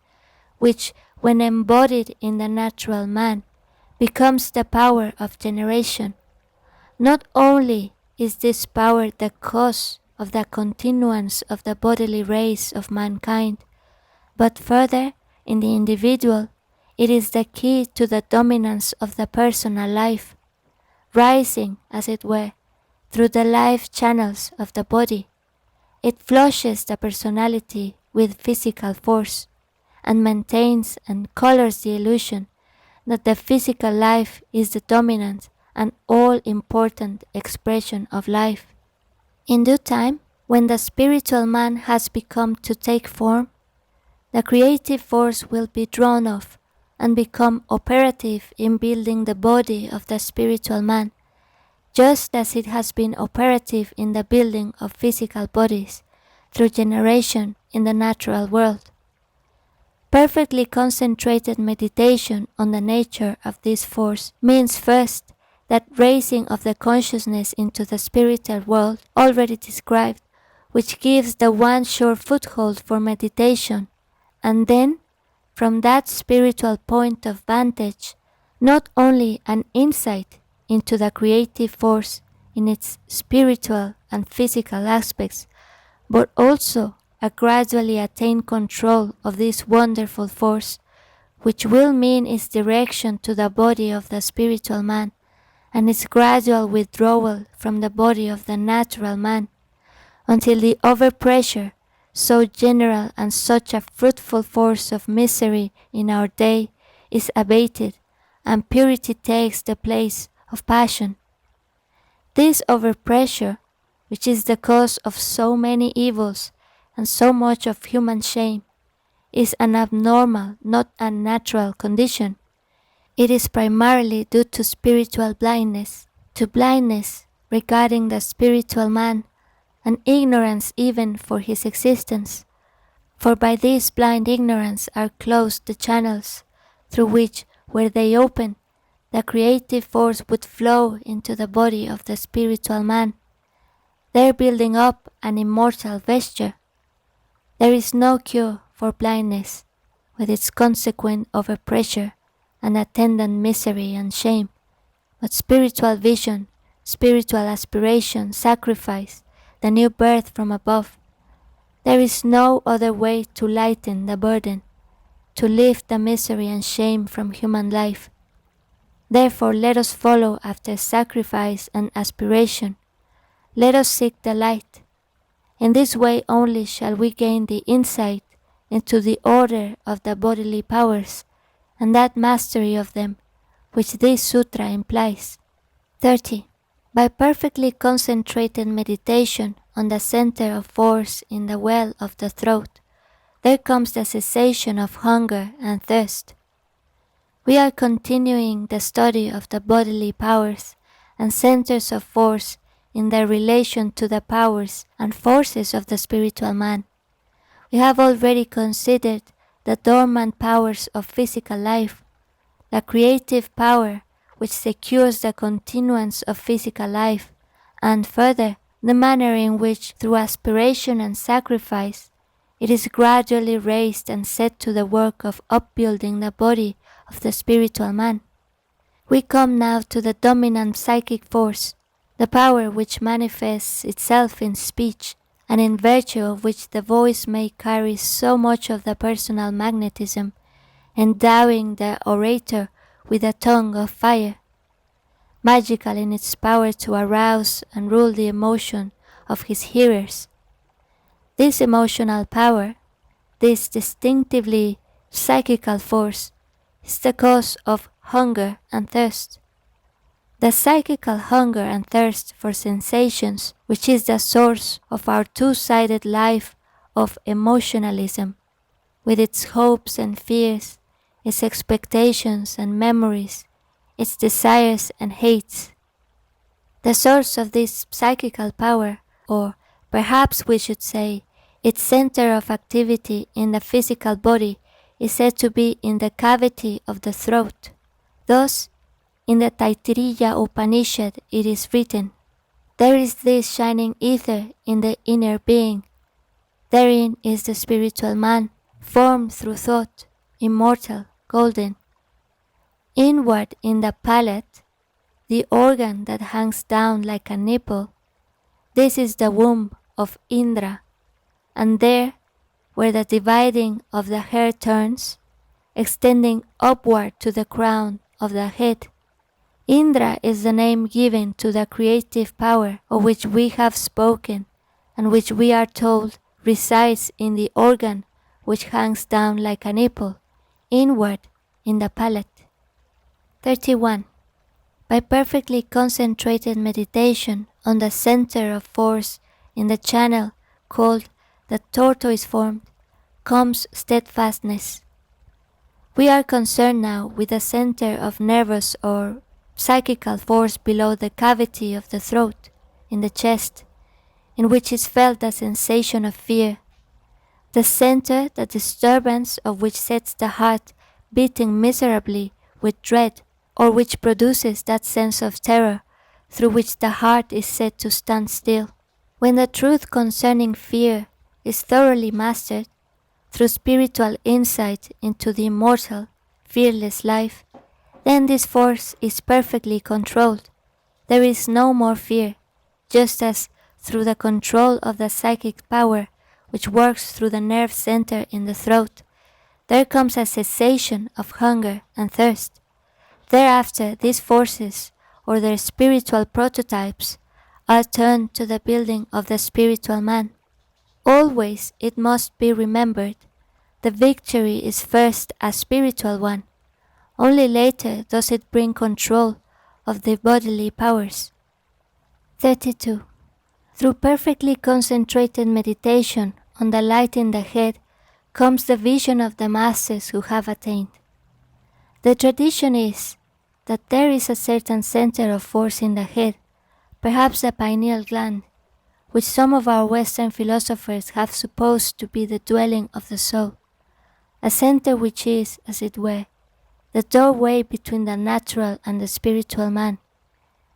Speaker 1: which, when embodied in the natural man, becomes the power of generation. Not only is this power the cause of the continuance of the bodily race of mankind, but further, in the individual, it is the key to the dominance of the personal life, rising, as it were, through the life channels of the body. It flushes the personality with physical force, and maintains and colors the illusion that the physical life is the dominant and all-important expression of life. In due time, when the spiritual man has become to take form, the creative force will be drawn off and become operative in building the body of the spiritual man, just as it has been operative in the building of physical bodies through generation in the natural world. Perfectly concentrated meditation on the nature of this force means first that raising of the consciousness into the spiritual world already described, which gives the one sure foothold for meditation, and then, from that spiritual point of vantage, not only an insight into the creative force in its spiritual and physical aspects, but also a gradually attained control of this wonderful force, which will mean its direction to the body of the spiritual man, and its gradual withdrawal from the body of the natural man, until the overpressure, so general and such a fruitful force of misery in our day, is abated, and purity takes the place of passion. This overpressure, which is the cause of so many evils and so much of human shame, is an abnormal, not a natural condition. It is primarily due to spiritual blindness, to blindness regarding the spiritual man, and ignorance even for his existence. For by this blind ignorance are closed the channels through which, were they open, the creative force would flow into the body of the spiritual man, there building up an immortal vesture. There is no cure for blindness, with its consequent overpressure and attendant misery and shame, but spiritual vision, spiritual aspiration, sacrifice, the new birth from above. There is no other way to lighten the burden, to lift the misery and shame from human life. Therefore let us follow after sacrifice and aspiration. Let us seek the light. In this way only shall we gain the insight into the order of the bodily powers, and that mastery of them which this sutra implies. 30. By perfectly concentrated meditation on the center of force in the well of the throat, there comes the cessation of hunger and thirst. We are continuing the study of the bodily powers and centers of force in their relation to the powers and forces of the spiritual man. We have already considered the dormant powers of physical life, the creative power which secures the continuance of physical life, and further, the manner in which, through aspiration and sacrifice, it is gradually raised and set to the work of upbuilding the body of the spiritual man. We come now to the dominant psychic force, the power which manifests itself in speech, and in virtue of which the voice may carry so much of the personal magnetism, endowing the orator with a tongue of fire, magical in its power to arouse and rule the emotion of his hearers. This emotional power, this distinctively psychical force, is the cause of hunger and thirst. The psychical hunger and thirst for sensations, which is the source of our two-sided life of emotionalism, with its hopes and fears, its expectations and memories, its desires and hates. The source of this psychical power, or perhaps we should say, its center of activity in the physical body, is said to be in the cavity of the throat. Thus, in the Taittiriya Upanishad it is written, There is this shining ether in the inner being. Therein is the spiritual man, formed through thought, immortal, golden. Inward in the palate, the organ that hangs down like a nipple, this is the womb of Indra, and there, where the dividing of the hair turns, extending upward to the crown of the head, Indra is the name given to the creative power of which we have spoken and which we are told resides in the organ which hangs down like a nipple, inward in the palate. 31. By perfectly concentrated meditation on the center of force in the channel called the tortoise formed, comes steadfastness. We are concerned now with the center of nervous or psychical force below the cavity of the throat, in the chest, in which is felt the sensation of fear, the center, the disturbance of which sets the heart beating miserably with dread, or which produces that sense of terror through which the heart is said to stand still. When the truth concerning fear is thoroughly mastered, through spiritual insight into the immortal, fearless life, then this force is perfectly controlled. There is no more fear, just as through the control of the psychic power which works through the nerve center in the throat, there comes a cessation of hunger and thirst. Thereafter these forces, or their spiritual prototypes, are turned to the building of the spiritual man. Always, it must be remembered, the victory is first a spiritual one. Only later does it bring control of the bodily powers. 32. Through perfectly concentrated meditation on the light in the head comes the vision of the masters who have attained. The tradition is that there is a certain center of force in the head, perhaps the pineal gland, which some of our Western philosophers have supposed to be the dwelling of the soul, a center which is, as it were, the doorway between the natural and the spiritual man.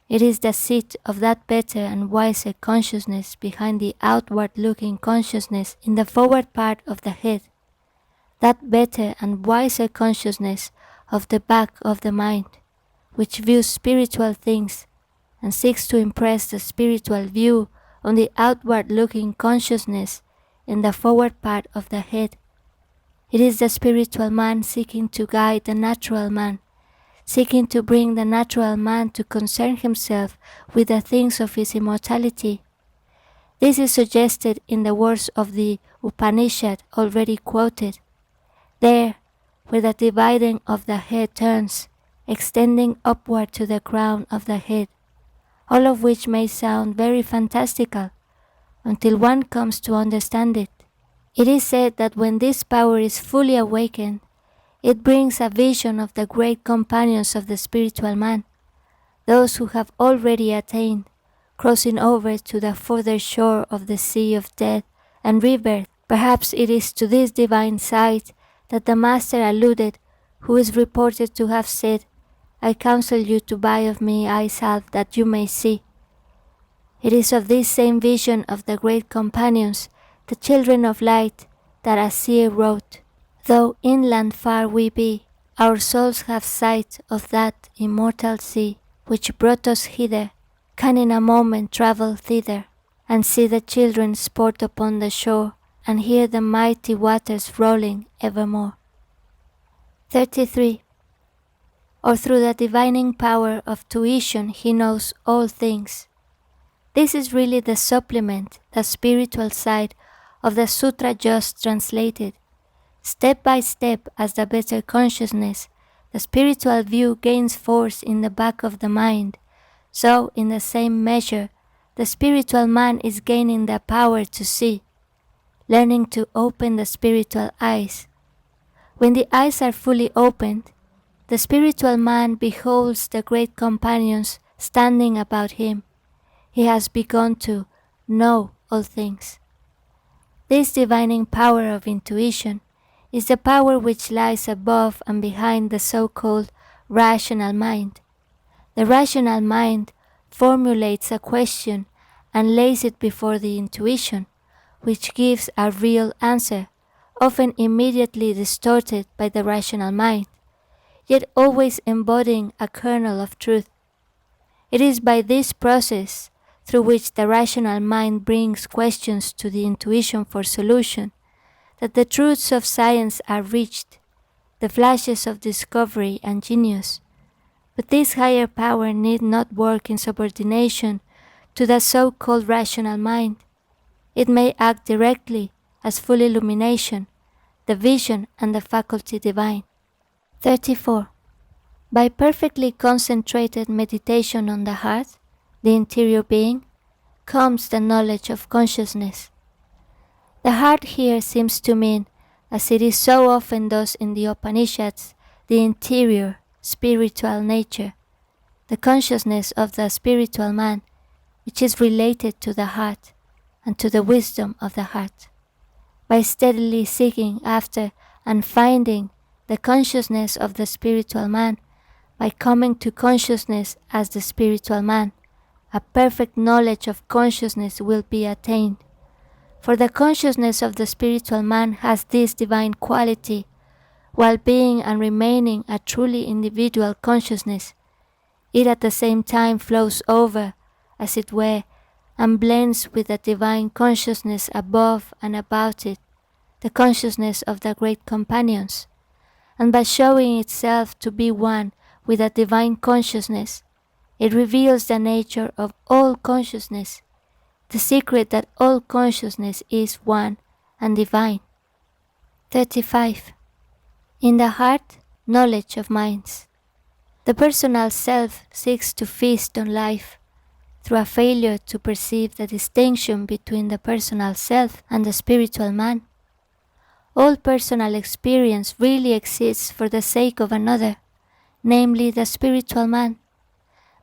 Speaker 1: It is the seat of that better and wiser consciousness behind the outward-looking consciousness in the forward part of the head, that better and wiser consciousness of the back of the mind, which views spiritual things and seeks to impress the spiritual view on the outward-looking consciousness in the forward part of the head. It is the spiritual man seeking to guide the natural man, seeking to bring the natural man to concern himself with the things of his immortality. This is suggested in the words of the Upanishad already quoted. There, where the dividing of the head turns, extending upward to the crown of the head, all of which may sound very fantastical until one comes to understand it. It is said that when this power is fully awakened, it brings a vision of the great companions of the spiritual man, those who have already attained, crossing over to the further shore of the sea of death and rebirth. Perhaps it is to this divine sight that the Master alluded, who is reported to have said, "I counsel you to buy of me eye salve that you may see." It is of this same vision of the great companions, the children of light, that a seer wrote, "Though inland far we be, our souls have sight of that immortal sea, which brought us hither, can in a moment travel thither, and see the children sport upon the shore, and hear the mighty waters rolling evermore." 33. Or through the divining power of tuition he knows all things. This is really the supplement, the spiritual side of the sutra just translated. Step by step, as the better consciousness, the spiritual view gains force in the back of the mind, so in the same measure, the spiritual man is gaining the power to see, learning to open the spiritual eyes. When the eyes are fully opened, the spiritual man beholds the great companions standing about him. He has begun to know all things. This divining power of intuition is the power which lies above and behind the so-called rational mind. The rational mind formulates a question and lays it before the intuition, which gives a real answer, often immediately distorted by the rational mind, yet always embodying a kernel of truth. It is by this process, through which the rational mind brings questions to the intuition for solution, that the truths of science are reached, the flashes of discovery and genius. But this higher power need not work in subordination to the so-called rational mind. It may act directly as full illumination, the vision and the faculty divine. 34. By perfectly concentrated meditation on the heart, the interior being, comes the knowledge of consciousness. The heart here seems to mean, as it is so often does in the Upanishads, the interior, spiritual nature, the consciousness of the spiritual man, which is related to the heart and to the wisdom of the heart. By steadily seeking after and finding the consciousness of the spiritual man, by coming to consciousness as the spiritual man, a perfect knowledge of consciousness will be attained. For the consciousness of the spiritual man has this divine quality, while being and remaining a truly individual consciousness. It at the same time flows over, as it were, and blends with the divine consciousness above and about it, the consciousness of the great companions. And by showing itself to be one with a divine consciousness, it reveals the nature of all consciousness, the secret that all consciousness is one and divine. 35. In the heart, knowledge of minds. The personal self seeks to feast on life through a failure to perceive the distinction between the personal self and the spiritual man. All personal experience really exists for the sake of another, namely the spiritual man.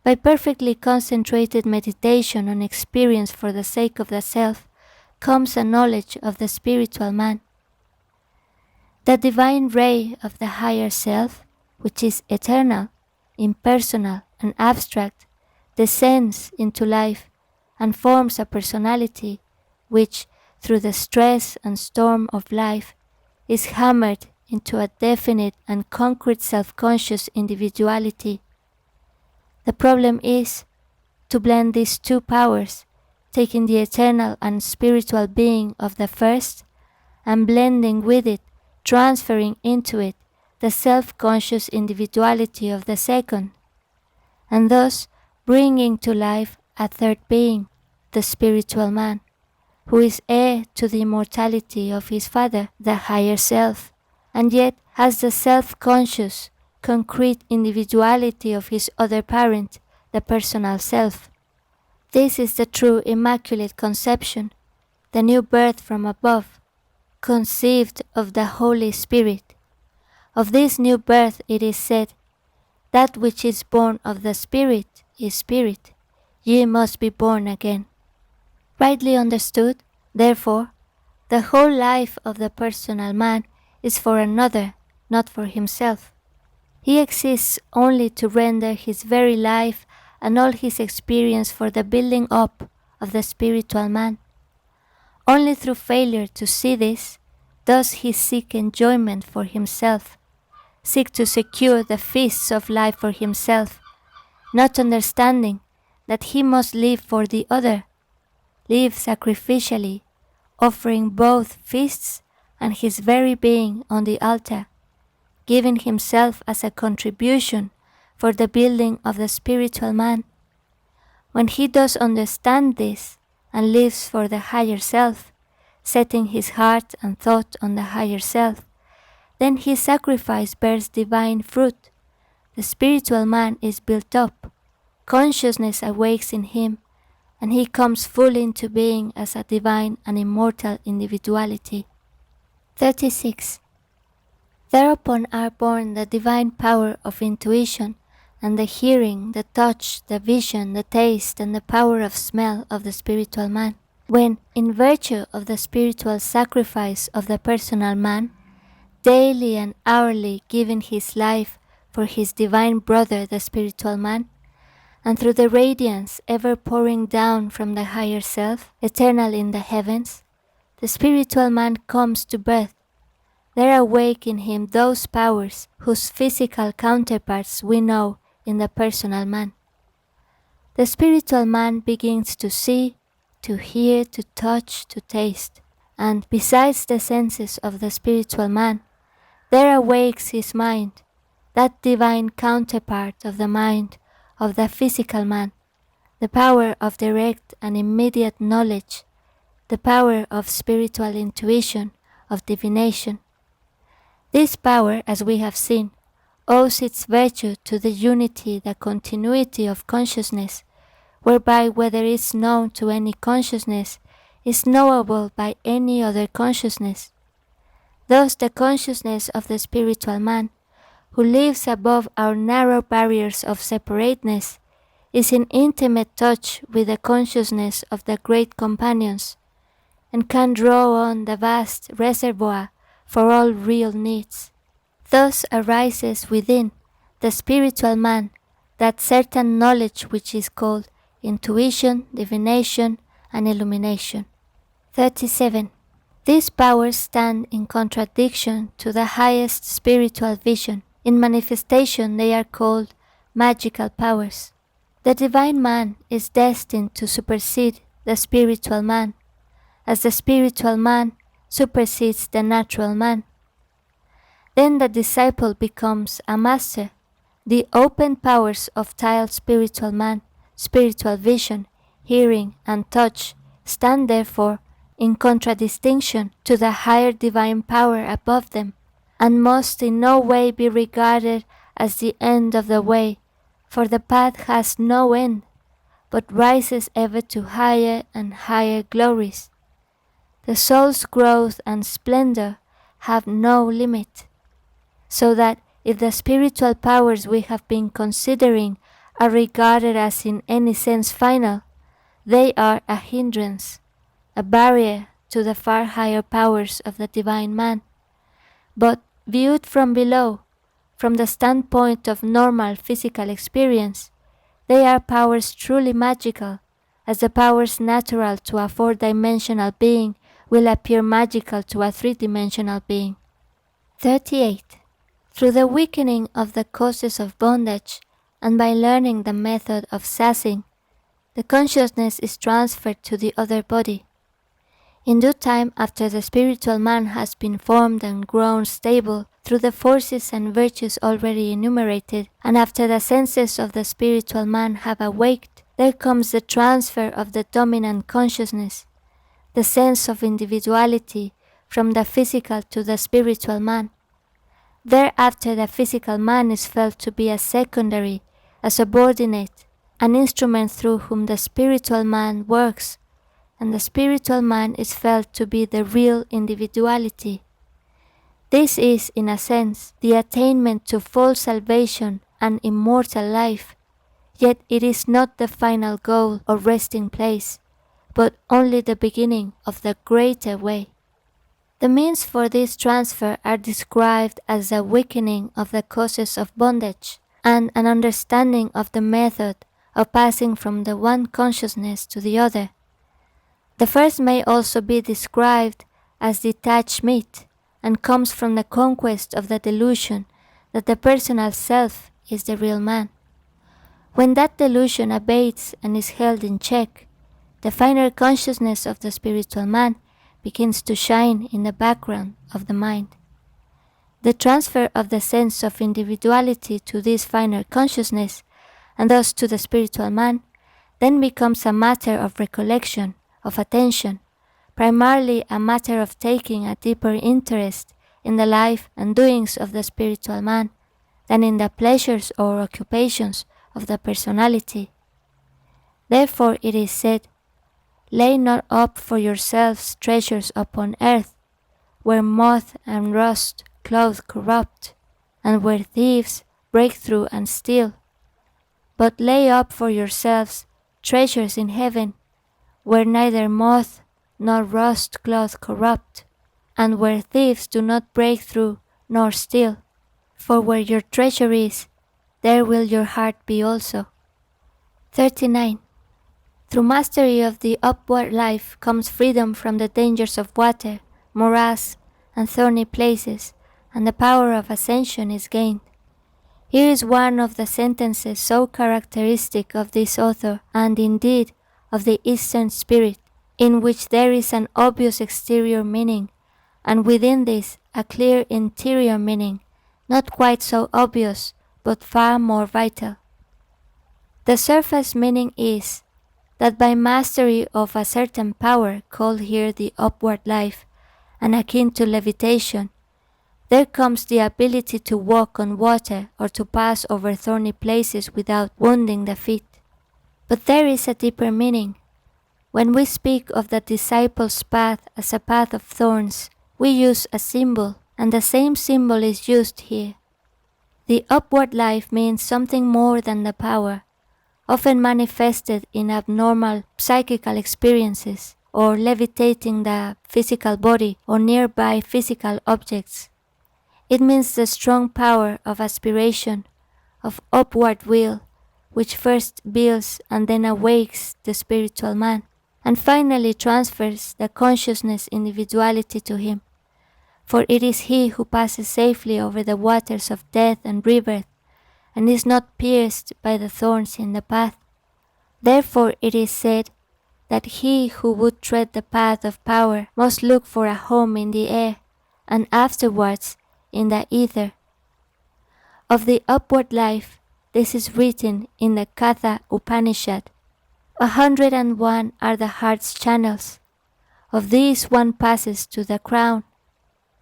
Speaker 1: By perfectly concentrated meditation on experience for the sake of the self comes a knowledge of the spiritual man. The divine ray of the higher self, which is eternal, impersonal and abstract, descends into life and forms a personality which, through the stress and storm of life, is hammered into a definite and concrete self-conscious individuality. The problem is to blend these two powers, taking the eternal and spiritual being of the first and blending with it, transferring into it the self-conscious individuality of the second, and thus bringing to life a third being, the spiritual man, who is heir to the immortality of his father, the higher self, and yet has the self-conscious, concrete individuality of his other parent, the personal self. This is the true Immaculate Conception, the new birth from above, conceived of the Holy Spirit. Of this new birth it is said, "That which is born of the Spirit is spirit, ye must be born again." Rightly understood, therefore, the whole life of the personal man is for another, not for himself. He exists only to render his very life and all his experience for the building up of the spiritual man. Only through failure to see this does he seek enjoyment for himself, seek to secure the feasts of life for himself, not understanding that he must live for the other, live sacrificially, offering both feasts and his very being on the altar, giving himself as a contribution for the building of the spiritual man. When he does understand this and lives for the higher self, setting his heart and thought on the higher self, then his sacrifice bears divine fruit. The spiritual man is built up, consciousness awakes in him, and he comes fully into being as a divine and immortal individuality. 36. Thereupon are born the divine power of intuition, and the hearing, the touch, the vision, the taste, and the power of smell of the spiritual man. When, in virtue of the spiritual sacrifice of the personal man, daily and hourly giving his life for his divine brother the spiritual man, and through the radiance ever pouring down from the higher self, eternal in the heavens, the spiritual man comes to birth. There awake in him those powers whose physical counterparts we know in the personal man. The spiritual man begins to see, to hear, to touch, to taste, and besides the senses of the spiritual man, there awakes his mind, that divine counterpart of the mind of the physical man, the power of direct and immediate knowledge, the power of spiritual intuition, of divination. This power, as we have seen, owes its virtue to the unity, the continuity of consciousness, whereby whether is known to any consciousness is knowable by any other consciousness. Thus the consciousness of the spiritual man, who lives above our narrow barriers of separateness, is in intimate touch with the consciousness of the great companions, and can draw on the vast reservoir for all real needs. Thus arises within the spiritual man that certain knowledge which is called intuition, divination, and illumination. 37. These powers stand in contradiction to the highest spiritual vision. In manifestation they are called magical powers. The divine man is destined to supersede the spiritual man, as the spiritual man supersedes the natural man. Then the disciple becomes a master. The open powers of tiled spiritual man, spiritual vision, hearing, and touch stand therefore in contradistinction to the higher divine power above them, and must in no way be regarded as the end of the way, for the path has no end, but rises ever to higher and higher glories. The soul's growth and splendor have no limit, so that if the spiritual powers we have been considering are regarded as in any sense final, they are a hindrance, a barrier to the far higher powers of the divine man. But viewed from below, from the standpoint of normal physical experience, they are powers truly magical, as the powers natural to a four-dimensional being will appear magical to a three-dimensional being. 38. Through the weakening of the causes of bondage, and by learning the method of sassing, the consciousness is transferred to the other body. In due time, after the spiritual man has been formed and grown stable through the forces and virtues already enumerated, and after the senses of the spiritual man have awaked, there comes the transfer of the dominant consciousness, the sense of individuality from the physical to the spiritual man. Thereafter the physical man is felt to be a secondary, a subordinate, an instrument through whom the spiritual man works, and the spiritual man is felt to be the real individuality. This is, in a sense, the attainment to full salvation and immortal life, yet it is not the final goal or resting place, but only the beginning of the greater way. The means for this transfer are described as the weakening of the causes of bondage and an understanding of the method of passing from the one consciousness to the other. The first may also be described as detached meat and comes from the conquest of the delusion that the personal self is the real man. When that delusion abates and is held in check, the finer consciousness of the spiritual man begins to shine in the background of the mind. The transfer of the sense of individuality to this finer consciousness, and thus to the spiritual man, then becomes a matter of recollection, of attention, primarily a matter of taking a deeper interest in the life and doings of the spiritual man than in the pleasures or occupations of the personality. Therefore it is said, "Lay not up for yourselves treasures upon earth, where moth and rust clothe corrupt, and where thieves break through and steal. But lay up for yourselves treasures in heaven, where neither moth nor rust clothe corrupt, and where thieves do not break through nor steal. For where your treasure is, there will your heart be also." 39. Through mastery of the upward life comes freedom from the dangers of water, morass, and thorny places, and the power of ascension is gained. Here is one of the sentences so characteristic of this author and indeed of the Eastern spirit, in which there is an obvious exterior meaning, and within this a clear interior meaning, not quite so obvious but far more vital. The surface meaning is that by mastery of a certain power called here the upward life and akin to levitation, there comes the ability to walk on water or to pass over thorny places without wounding the feet. But there is a deeper meaning. When we speak of the disciple's path as a path of thorns, we use a symbol, and the same symbol is used here. The upward life means something more than the power, often manifested in abnormal psychical experiences or levitating the physical body or nearby physical objects. It means the strong power of aspiration, of upward will, which first builds and then awakes the spiritual man, and finally transfers the consciousness individuality to him. For it is he who passes safely over the waters of death and rebirth, and is not pierced by the thorns in the path. Therefore it is said that he who would tread the path of power must look for a home in the air, and afterwards in the ether. Of the upward life, this is written in the Katha Upanishad. 101 are the heart's channels. Of these one passes to the crown.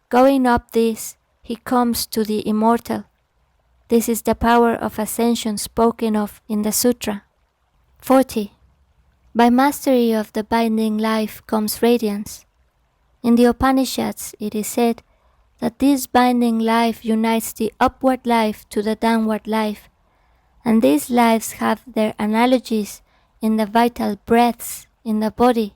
Speaker 1: Going up these, he comes to the immortal. This is the power of ascension spoken of in the Sutra. 40. By mastery of the binding life comes radiance. In the Upanishads it is said that this binding life unites the upward life to the downward life, and these lives have their analogies in the vital breaths in the body.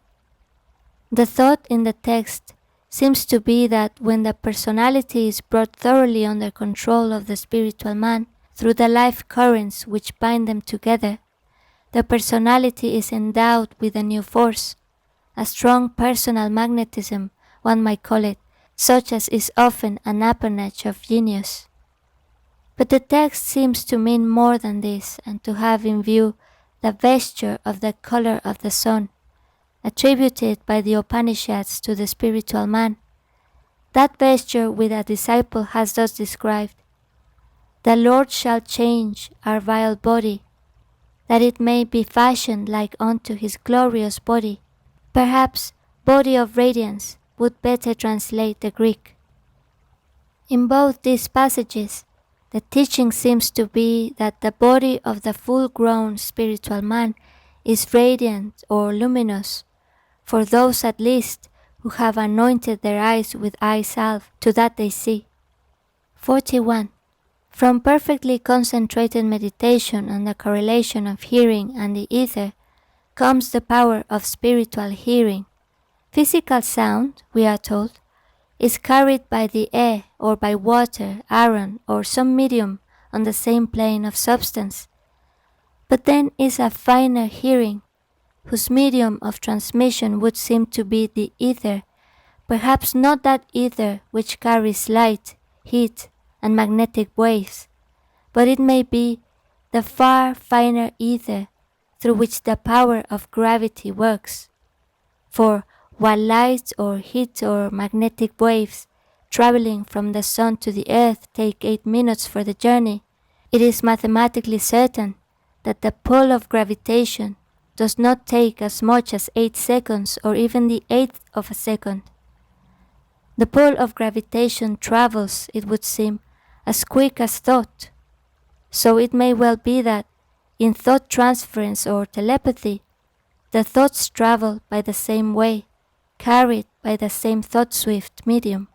Speaker 1: The thought in the text seems to be that when the personality is brought thoroughly under control of the spiritual man through the life currents which bind them together, the personality is endowed with a new force, a strong personal magnetism, one might call it, such as is often an appanage of genius. But the text seems to mean more than this, and to have in view the vesture of the color of the sun, attributed by the Upanishads to the spiritual man. That vesture which a disciple has thus described: "The Lord shall change our vile body, that it may be fashioned like unto his glorious body." Perhaps body of radiance would better translate the Greek. In both these passages, the teaching seems to be that the body of the full-grown spiritual man is radiant or luminous, for those at least who have anointed their eyes with eye salve, to that they see. 41. From perfectly concentrated meditation on the correlation of hearing and the ether comes the power of spiritual hearing. Physical sound, we are told, is carried by the air or by water, iron, or some medium on the same plane of substance. But then is a finer hearing, whose medium of transmission would seem to be the ether, perhaps not that ether which carries light, heat, and magnetic waves, but it may be the far finer ether through which the power of gravity works. For while light or heat or magnetic waves traveling from the sun to the earth take 8 minutes for the journey, it is mathematically certain that the pull of gravitation does not take as much as 8 seconds or even the 1/8 of a second. The pull of gravitation travels, it would seem, as quick as thought. So it may well be that in thought transference or telepathy, the thoughts travel by the same way, carried by the same thought-swift medium.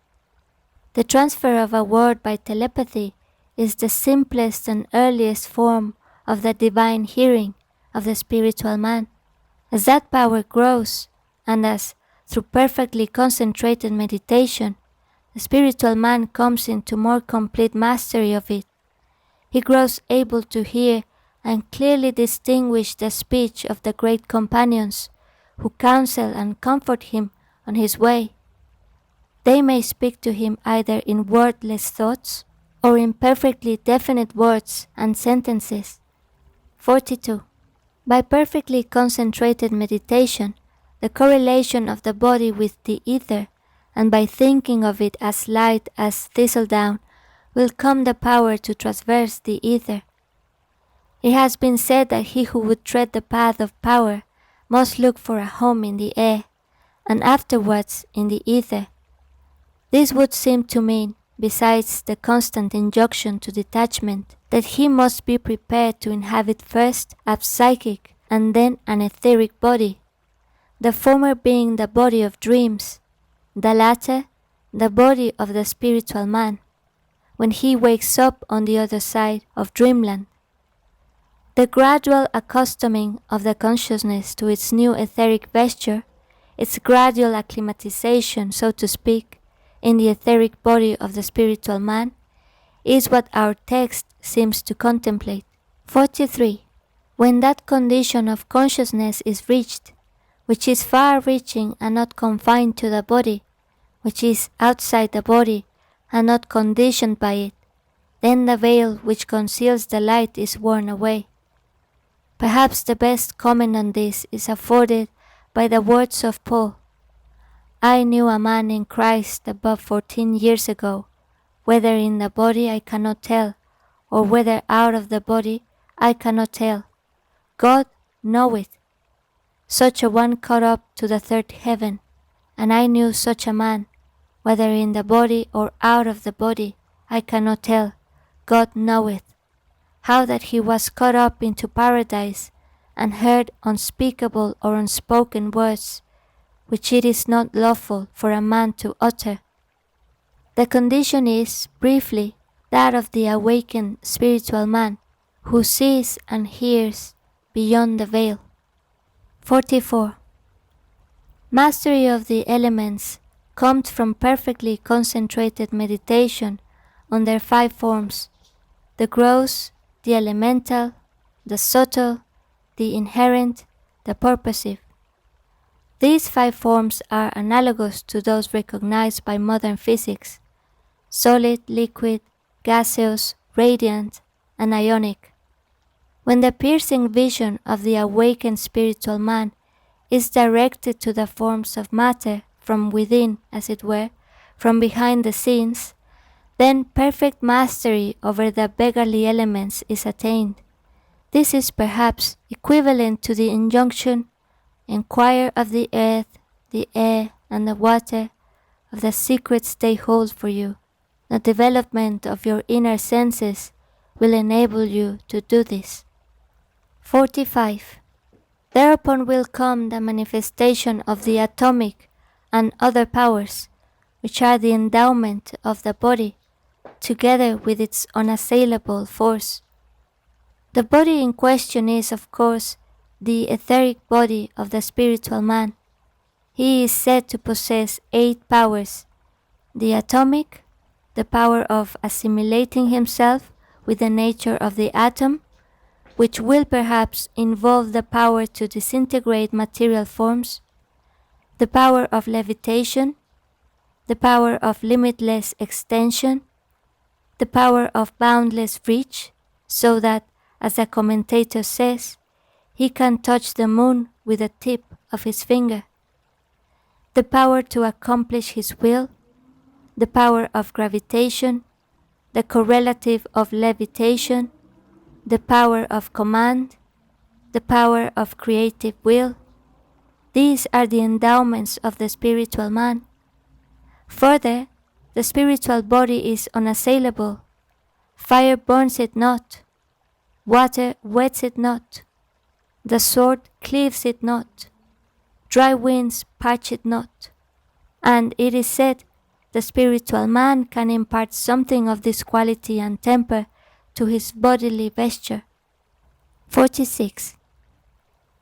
Speaker 1: The transfer of a word by telepathy is the simplest and earliest form of the divine hearing of the spiritual man. As that power grows, and as, through perfectly concentrated meditation, the spiritual man comes into more complete mastery of it, he grows able to hear and clearly distinguish the speech of the great companions who counsel and comfort him on his way. They may speak to him either in wordless thoughts or in perfectly definite words and sentences. 42. By perfectly concentrated meditation, the correlation of the body with the ether, and by thinking of it as light as thistledown, will come the power to traverse the ether. It has been said that he who would tread the path of power must look for a home in the air, and afterwards in the ether. This would seem to mean, besides the constant injunction to detachment, that he must be prepared to inhabit first a psychic and then an etheric body, the former being the body of dreams, the latter the body of the spiritual man, when he wakes up on the other side of dreamland. The gradual accustoming of the consciousness to its new etheric vesture, its gradual acclimatization, so to speak, in the etheric body of the spiritual man, is what our text seems to contemplate. 43. When that condition of consciousness is reached, which is far-reaching and not confined to the body, which is outside the body and not conditioned by it, then the veil which conceals the light is worn away. Perhaps the best comment on this is afforded by the words of Paul. I knew a man in Christ above 14 years ago, whether in the body I cannot tell, or whether out of the body I cannot tell. God knoweth. Such a one caught up to the third heaven, and I knew such a man, whether in the body or out of the body I cannot tell. God knoweth. How that he was caught up into paradise, and heard unspeakable or unspoken words, which it is not lawful for a man to utter. The condition is, briefly, that of the awakened spiritual man, who sees and hears beyond the veil. 44. Mastery of the elements comes from perfectly concentrated meditation on their 5 forms, the gross, the elemental, the subtle, the inherent, the purposive. These 5 forms are analogous to those recognized by modern physics: solid, liquid, gaseous, radiant, and ionic. When the piercing vision of the awakened spiritual man is directed to the forms of matter from within, as it were, from behind the scenes, then perfect mastery over the beggarly elements is attained. This is perhaps equivalent to the injunction, inquire of the earth, the air, and the water, of the secrets they hold for you. The development of your inner senses will enable you to do this. 45. Thereupon will come the manifestation of the atomic and other powers, which are the endowment of the body, together with its unassailable force. The body in question is, of course, the etheric body of the spiritual man. He is said to possess 8 powers: the atomic, the power of assimilating himself with the nature of the atom, which will perhaps involve the power to disintegrate material forms, the power of levitation, the power of limitless extension, the power of boundless reach, so that, as a commentator says, he can touch the moon with the tip of his finger, the power to accomplish his will, the power of gravitation, the correlative of levitation, the power of command, the power of creative will. These are the endowments of the spiritual man. Further, the spiritual body is unassailable. Fire burns it not. Water wets it not. The sword cleaves it not. Dry winds parch it not. And it is said, the spiritual man can impart something of this quality and temper to his bodily vesture. 46.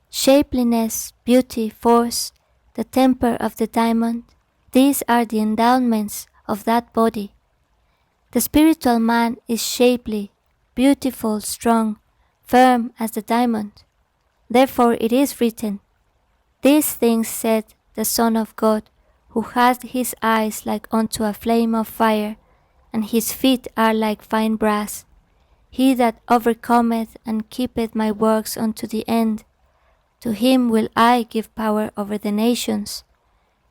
Speaker 1: Shapeliness, beauty, force, the temper of the diamond, these are the endowments of that body. The spiritual man is shapely, beautiful, strong, firm as the diamond. Therefore it is written, "These things said the Son of God, who has his eyes like unto a flame of fire, and his feet are like fine brass. He that overcometh and keepeth my works unto the end, to him will I give power over the nations,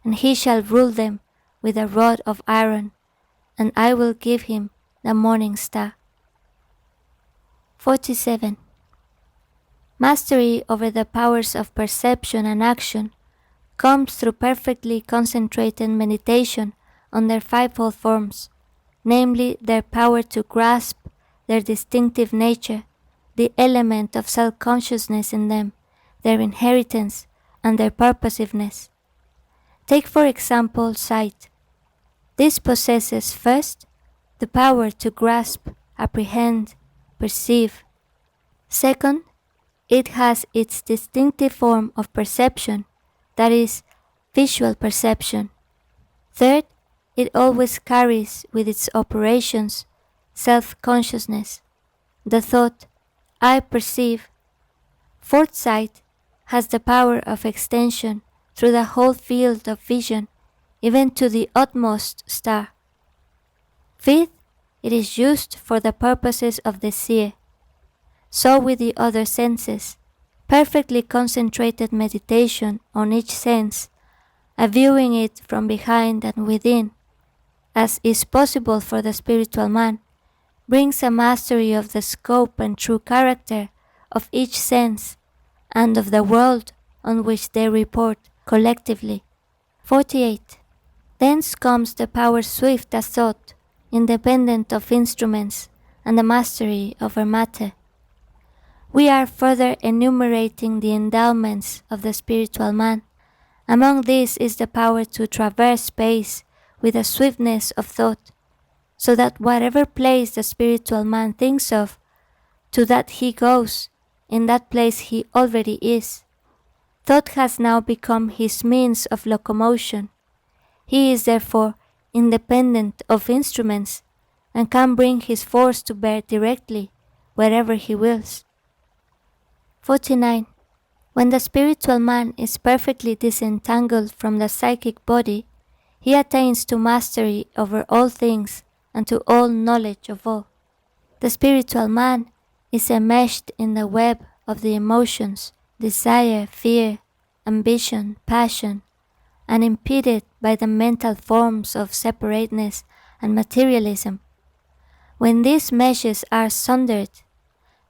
Speaker 1: and he shall rule them with a rod of iron, and I will give him the morning star." 47. Mastery over the powers of perception and action comes through perfectly concentrated meditation on their fivefold forms, namely their power to grasp their distinctive nature, the element of self-consciousness in them, their inheritance, and their purposiveness. Take for example sight. This possesses first the power to grasp, apprehend, perceive. Second, it has its distinctive form of perception, that is, visual perception. Third, it always carries with its operations self-consciousness, the thought, "I perceive." Fourth sight has the power of extension through the whole field of vision, even to the utmost star. Fifth, it is used for the purposes of the seer. So with the other senses, perfectly concentrated meditation on each sense, viewing it from behind and within, as is possible for the spiritual man, brings a mastery of the scope and true character of each sense and of the world on which they report collectively. 48. Thence comes the power swift as thought, independent of instruments, and the mastery over matter. We are further enumerating the endowments of the spiritual man. Among these is the power to traverse space with a swiftness of thought, so that whatever place the spiritual man thinks of, to that he goes, in that place he already is. Thought has now become his means of locomotion. He is therefore independent of instruments and can bring his force to bear directly wherever he wills. 49. When the spiritual man is perfectly disentangled from the psychic body, he attains to mastery over all things and to all knowledge of all. The spiritual man is enmeshed in the web of the emotions, desire, fear, ambition, passion, and impeded by the mental forms of separateness and materialism. When these meshes are sundered,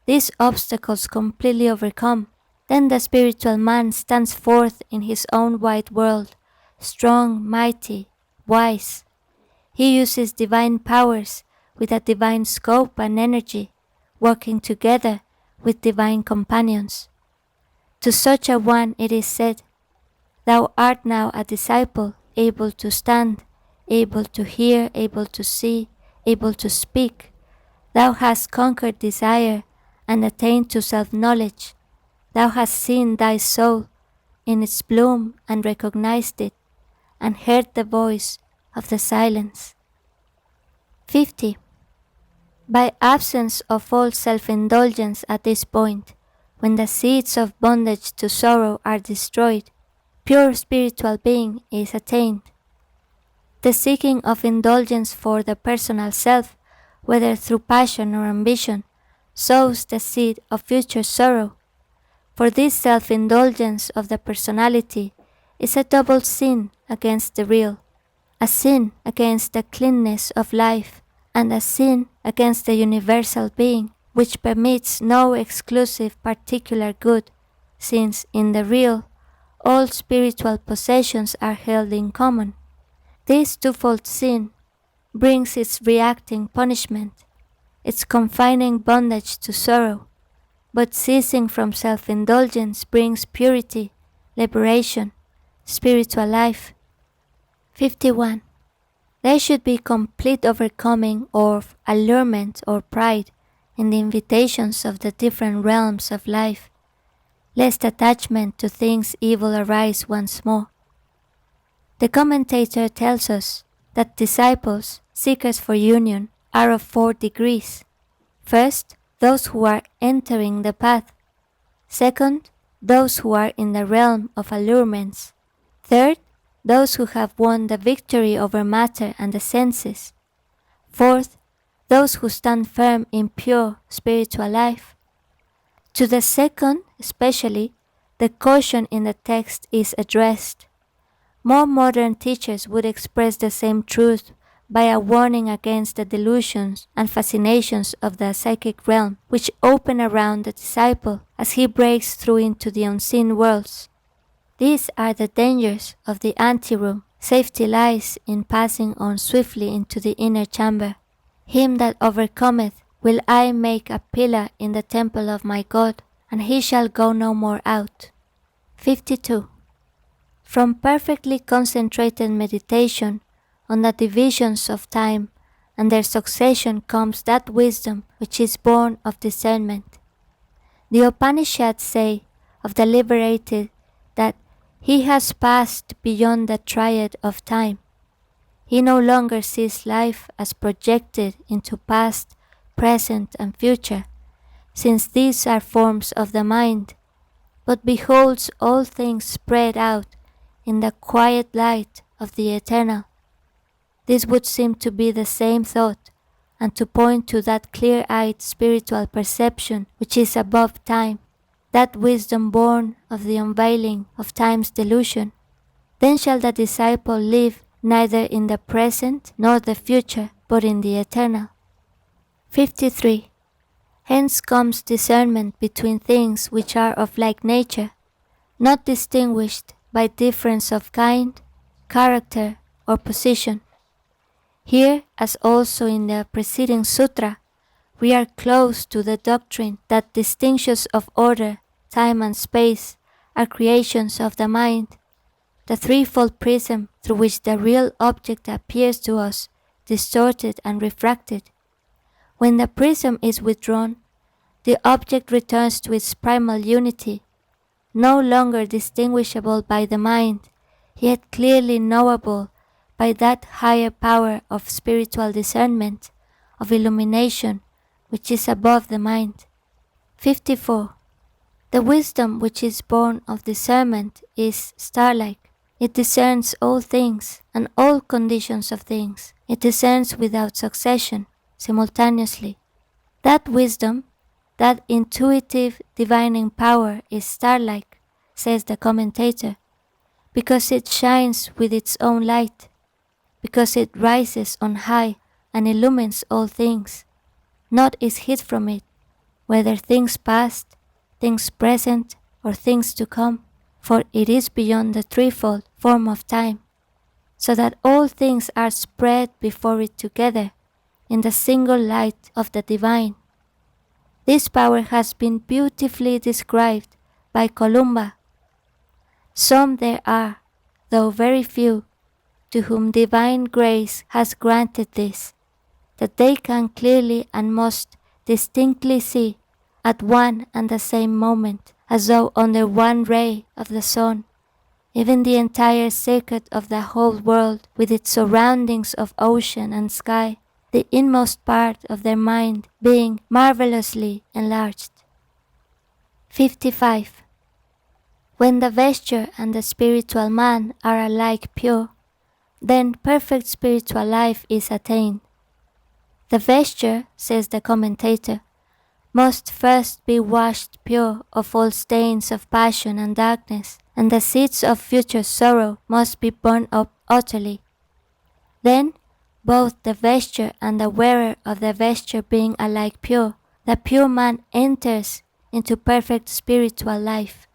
Speaker 1: these obstacles completely overcome, then the spiritual man stands forth in his own wide world, strong, mighty, wise. He uses divine powers with a divine scope and energy, working together with divine companions. To such a one it is said, "Thou art now a disciple, able to stand, able to hear, able to see, able to speak. Thou hast conquered desire and attained to self-knowledge. Thou hast seen thy soul in its bloom and recognized it, and heard the voice of the silence." 50. By absence of all self-indulgence at this point, when the seeds of bondage to sorrow are destroyed, pure spiritual being is attained. The seeking of indulgence for the personal self, whether through passion or ambition, sows the seed of future sorrow. For this self-indulgence of the personality is a double sin against the real, a sin against the cleanness of life, and a sin against the universal being, which permits no exclusive particular good, since in the real, all spiritual possessions are held in common. This twofold sin brings its reacting punishment, its confining bondage to sorrow, but ceasing from self-indulgence brings purity, liberation, spiritual life. 51. There should be complete overcoming of allurement or pride in the invitations of the different realms of life, lest attachment to things evil arise once more. The commentator tells us that disciples, seekers for union, are of 4 degrees. First, those who are entering the path. Second, those who are in the realm of allurements. Third, those who have won the victory over matter and the senses. Fourth, those who stand firm in pure spiritual life. To the second, especially, the caution in the text is addressed. More modern teachers would express the same truth by a warning against the delusions and fascinations of the psychic realm, which open around the disciple as he breaks through into the unseen worlds. These are the dangers of the anteroom. Safety lies in passing on swiftly into the inner chamber. Him that overcometh will I make a pillar in the temple of my God, and he shall go no more out. 52. From perfectly concentrated meditation on the divisions of time and their succession comes that wisdom which is born of discernment. The Upanishads say of the liberated that he has passed beyond the triad of time. He no longer sees life as projected into past, present, and future, since these are forms of the mind, but beholds all things spread out in the quiet light of the eternal. This would seem to be the same thought, and to point to that clear-eyed spiritual perception which is above time, that wisdom born of the unveiling of time's delusion. Then shall the disciple live neither in the present nor the future, but in the eternal. 53. Hence comes discernment between things which are of like nature, not distinguished by difference of kind, character, or position. Here, as also in the preceding sutra, we are close to the doctrine that distinctions of order, time, and space are creations of the mind, the threefold prism through which the real object appears to us, distorted and refracted. When the prism is withdrawn, the object returns to its primal unity, no longer distinguishable by the mind, yet clearly knowable by that higher power of spiritual discernment, of illumination, which is above the mind. 54. The wisdom which is born of discernment is star-like. It discerns all things and all conditions of things. It discerns without succession, simultaneously. That wisdom, that intuitive divining power is star-like, says the commentator, because it shines with its own light, because it rises on high and illumines all things. Naught is hid from it, whether things past, things present, or things to come, for it is beyond the threefold form of time, so that all things are spread before it together in the single light of the divine. This power has been beautifully described by Columba. Some there are, though very few, to whom divine grace has granted this, that they can clearly and most distinctly see at one and the same moment, as though under one ray of the sun, even the entire circuit of the whole world with its surroundings of ocean and sky, the inmost part of their mind being marvelously enlarged. 55. When the vesture and the spiritual man are alike pure, then perfect spiritual life is attained. The vesture, says the commentator, must first be washed pure of all stains of passion and darkness, and the seeds of future sorrow must be burned up utterly. Then, both the vesture and the wearer of the vesture being alike pure, the pure man enters into perfect spiritual life.